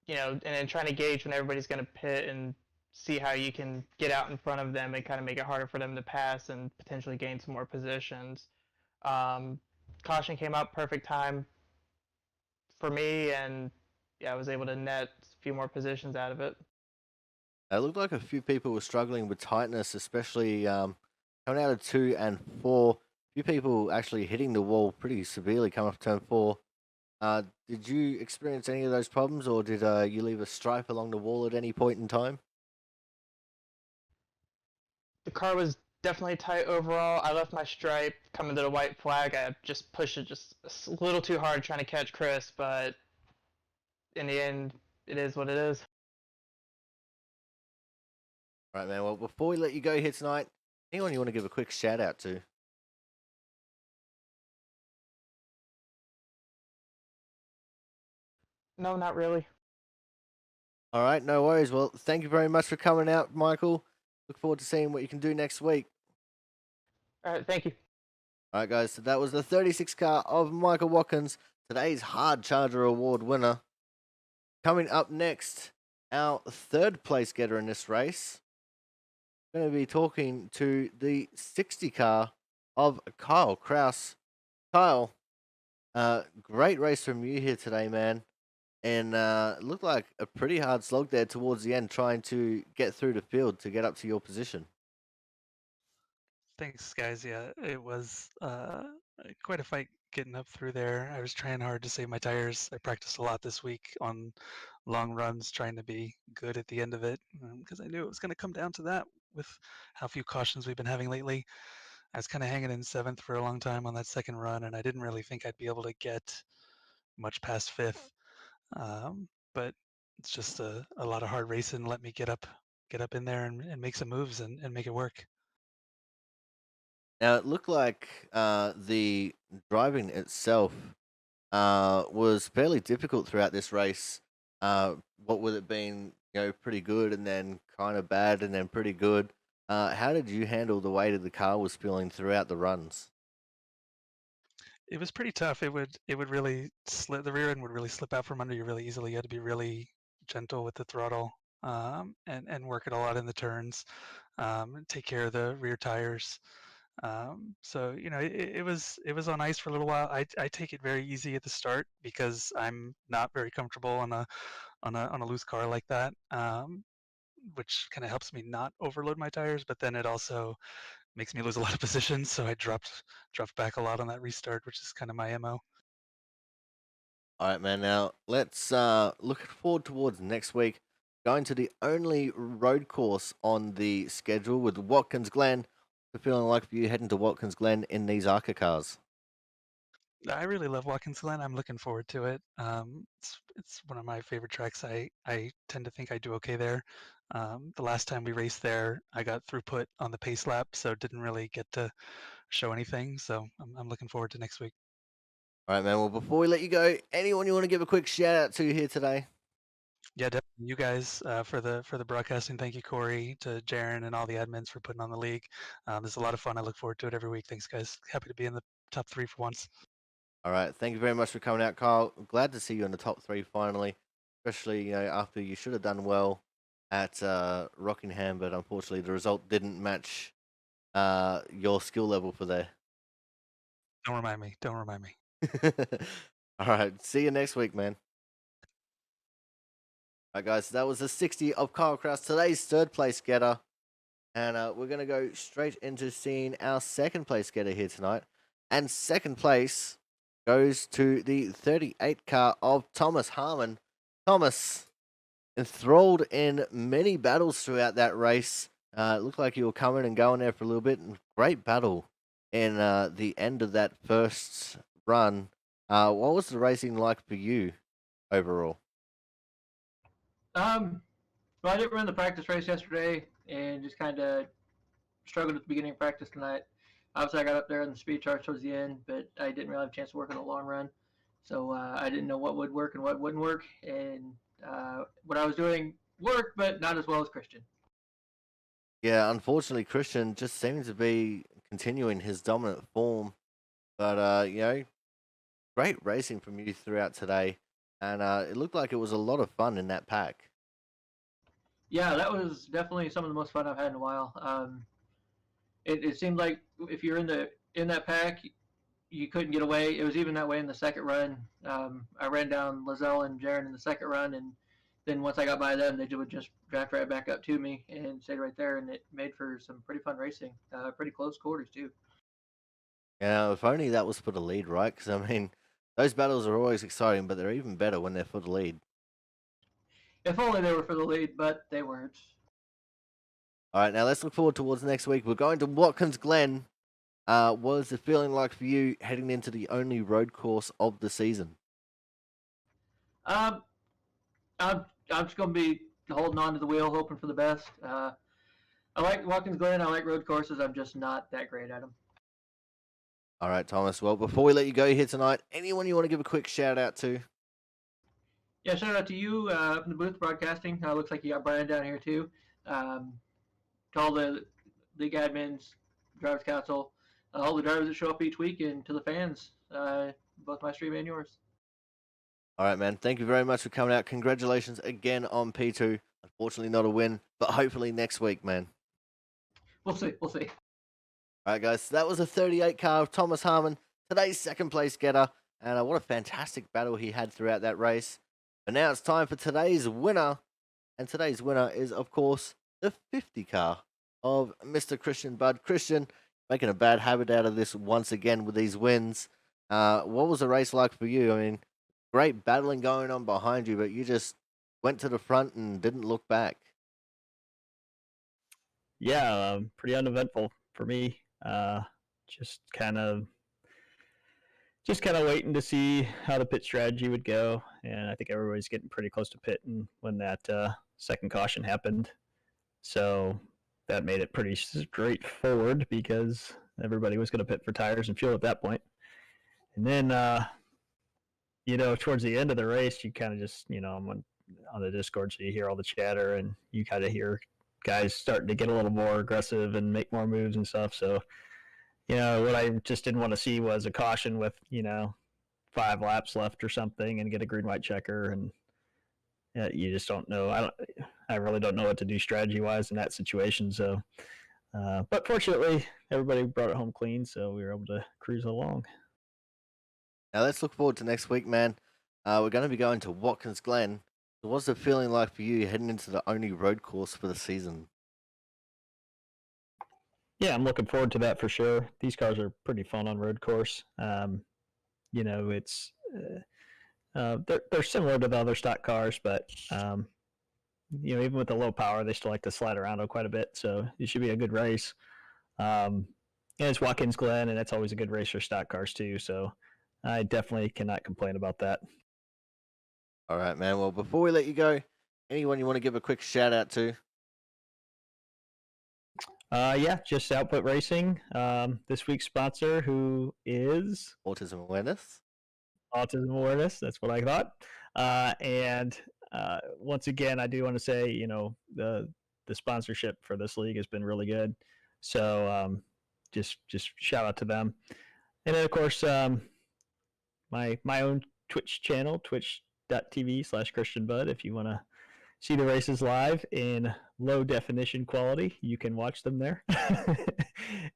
and then trying to gauge when everybody's going to pit and see how you can get out in front of them and kind of make it harder for them to pass and potentially gain some more positions. Um, Caution came out perfect time for me, and yeah, I was able to net a few more positions out of it. It looked like a few people were struggling with tightness, especially coming out of 2 and 4. A few people actually hitting the wall pretty severely coming off turn 4. Did you experience any of those problems, or did you leave a stripe along the wall at any point in time? The car was definitely tight overall. I left my stripe coming to the white flag. I just pushed it just a little too hard trying to catch Chris, but in the end, it is what it is. Right, man. Well, before we let you go here tonight, anyone you want to give a quick shout out to? No, not really. All right, no worries. Well, thank you very much for coming out, Michael. Look forward to seeing what you can do next week. All right, thank you. All right, guys. So that was the 36 car of Michael Watkins, today's Hard Charger Award winner. Coming up next, our third place getter in this race. Going to be talking to the 60 car of Kyle Kraus. Kyle, great race from you here today, man. And it looked like a pretty hard slog there towards the end, trying to get through the field to get up to your position. Thanks, guys. Yeah, it was quite a fight getting up through there. I was trying hard to save my tires. I practiced a lot this week on long runs, trying to be good at the end of it, because I knew it was going to come down to that with how few cautions we've been having lately. I was kind of hanging in seventh for a long time on that second run, and I didn't really think I'd be able to get much past fifth. But it's just a lot of hard racing. Let me get up in there and make some moves and make it work. Now, it looked like the driving itself was fairly difficult throughout this race. What would it been, pretty good and then kind of bad and then pretty good? How did you handle the weight of the car was feeling throughout the runs? It was pretty tough. It would really slip. The rear end would really slip out from under you really easily. You had to be really gentle with the throttle, and work it a lot in the turns. And take care of the rear tires. So it was on ice for a little while. I take it very easy at the start because I'm not very comfortable on a loose car like that. Which kind of helps me not overload my tires, but then it also makes me lose a lot of positions. So I dropped back a lot on that restart, which is kind of my MO. All right, man. Now let's look forward towards next week. Going to the only road course on the schedule with Watkins Glen. The feeling like for you heading to Watkins Glen in these ARCA cars. I really love Watkins Glen. I'm looking forward to it. It's one of my favorite tracks. I tend to think I do okay there. The last time we raced there, I got throughput on the pace lap, so didn't really get to show anything. So I'm looking forward to next week. All right, man. Well, before we let you go, anyone you want to give a quick shout out to here today? Yeah, definitely. You guys for the broadcasting. Thank you, Corey, to Jaron, and all the admins for putting on the league. It's a lot of fun. I look forward to it every week. Thanks, guys. Happy to be in the top 3 for once. All right. Thank you very much for coming out, Kyle. Glad to see you in the top 3 finally, especially after you should have done well at Rockingham, but unfortunately the result didn't match your skill level for there. Don't remind me. Don't remind me. All right. See you next week, man. All right, guys. That was the 60 of Kyle Kraus, today's third place getter. And we're going to go straight into seeing our second place getter here tonight. And second place goes to the 38 car of Thomas Harmon. Thomas, enthralled in many battles throughout that race. It looked like you were coming and going there for a little bit. And great battle in the end of that first run. What was the racing like for you overall? Well, I didn't run the practice race yesterday and just kind of struggled at the beginning of practice tonight. Obviously, I got up there in the speed charts towards the end, but I didn't really have a chance to work on the long run. So I didn't know what would work and what wouldn't work. And what I was doing worked, but not as well as Christian. Yeah, unfortunately, Christian just seems to be continuing his dominant form. But, great racing from you throughout today. And it looked like it was a lot of fun in that pack. Yeah, that was definitely some of the most fun I've had in a while. It seemed like if you're in that pack, you couldn't get away. It was even that way in the second run. I ran down Lizelle and Jaron in the second run, and then once I got by them, they would just draft right back up to me and stayed right there, and it made for some pretty fun racing. Pretty close quarters too. Yeah, if only that was for the lead, right? Because, I mean, those battles are always exciting, but they're even better when they're for the lead. If only they were for the lead, but they weren't. All right, now let's look forward towards next week. We're going to Watkins Glen. What is the feeling like for you heading into the only road course of the season? Um, I'm just gonna be holding on to the wheel, hoping for the best. I like Watkins Glen. I like road courses. I'm just not that great at them. All right, Thomas. Well, before we let you go here tonight, anyone you want to give a quick shout out to? Yeah, shout out to you up in the booth broadcasting. Looks like you got Brian down here too. To all the league admins, drivers council, all the drivers that show up each week, and to the fans, both my stream and yours. All right, man. Thank you very much for coming out. Congratulations again on P2. Unfortunately, not a win, but hopefully next week, man. We'll see. We'll see. All right, guys. So that was a 38 car of Thomas Harmon, today's second place getter. And what a fantastic battle he had throughout that race. But now it's time for today's winner. And today's winner is, of course, the 50 car of Mr. Christian Budd. Christian, making a bad habit out of this once again with these wins. What was the race like for you? I mean, great battling going on behind you, but you just went to the front and didn't look back. Yeah, pretty uneventful for me. Just kind of waiting to see how the pit strategy would go, and I think everybody's getting pretty close to pitting when that second caution happened. So that made it pretty straightforward because everybody was going to pit for tires and fuel at that point. And then, towards the end of the race, you kind of just, on the Discord, so you hear all the chatter and you kind of hear guys starting to get a little more aggressive and make more moves and stuff. So, what I just didn't want to see was a caution with, 5 laps left or something and get a green white checker. And you just don't know. I really don't know what to do strategy wise in that situation. So, but fortunately, everybody brought it home clean, so we were able to cruise along. Now let's look forward to next week, man. We're going to be going to Watkins Glen. So what's the feeling like for you heading into the only road course for the season? Yeah, I'm looking forward to that for sure. These cars are pretty fun on road course. It's they're similar to the other stock cars, but even with the low power, they still like to slide around quite a bit. So it should be a good race. And it's Watkins Glen, and that's always a good race for stock cars too. So I definitely cannot complain about that. All right, man. Well, before we let you go, anyone you want to give a quick shout out to? Yeah, just Output Racing. This week's sponsor, who is Autism Awareness. Autism Awareness. That's what I thought. And once again, I do want to say, the sponsorship for this league has been really good. So just shout out to them. And then of course, my own Twitch channel, twitch.tv/ChristianBud. If you want to see the races live in low definition quality, you can watch them there.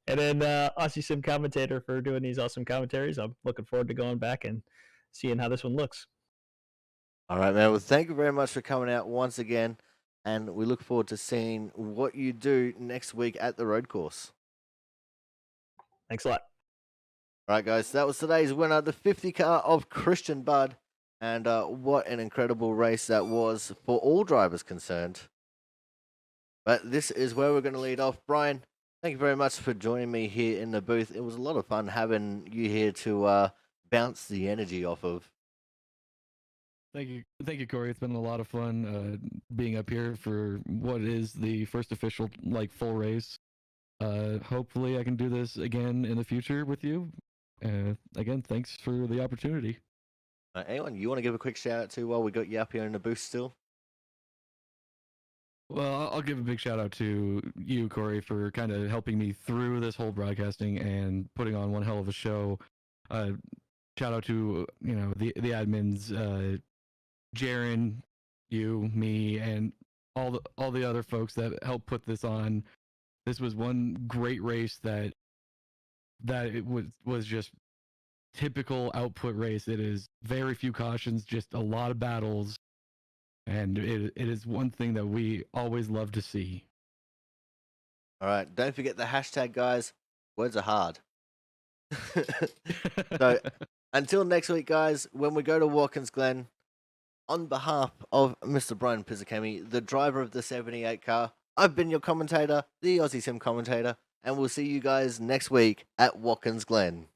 And then Aussie Sim Commentator for doing these awesome commentaries. I'm looking forward to going back and seeing how this one looks. All right, man. Well, thank you very much for coming out once again, and we look forward to seeing what you do next week at the road course. Thanks a lot. All right, guys. That was today's winner, the 50 car of Christian Bud, and what an incredible race that was for all drivers concerned. But this is where we're going to lead off. Brian, thank you very much for joining me here in the booth. It was a lot of fun having you here to bounce the energy off of. Thank you, Corey. It's been a lot of fun being up here for what is the first official full race. Hopefully, I can do this again in the future with you. Again, thanks for the opportunity. Anyone you want to give a quick shout out to while we got you up here in the booth still? Well, I'll give a big shout out to you, Corey, for kind of helping me through this whole broadcasting and putting on one hell of a show. Shout out to the admins, Jaren, you, me, and all the other folks that helped put this on. This was one great race that it was just typical Output race. It is very few cautions, just a lot of battles, and it is one thing that we always love to see. All right, don't forget the hashtag, guys. Words are hard. So until next week, guys, when we go to Watkins Glen, on behalf of Mr. Brian Pizzicami, the driver of the 78 car, I've been your commentator, the Aussie Sim commentator, and we'll see you guys next week at Watkins Glen.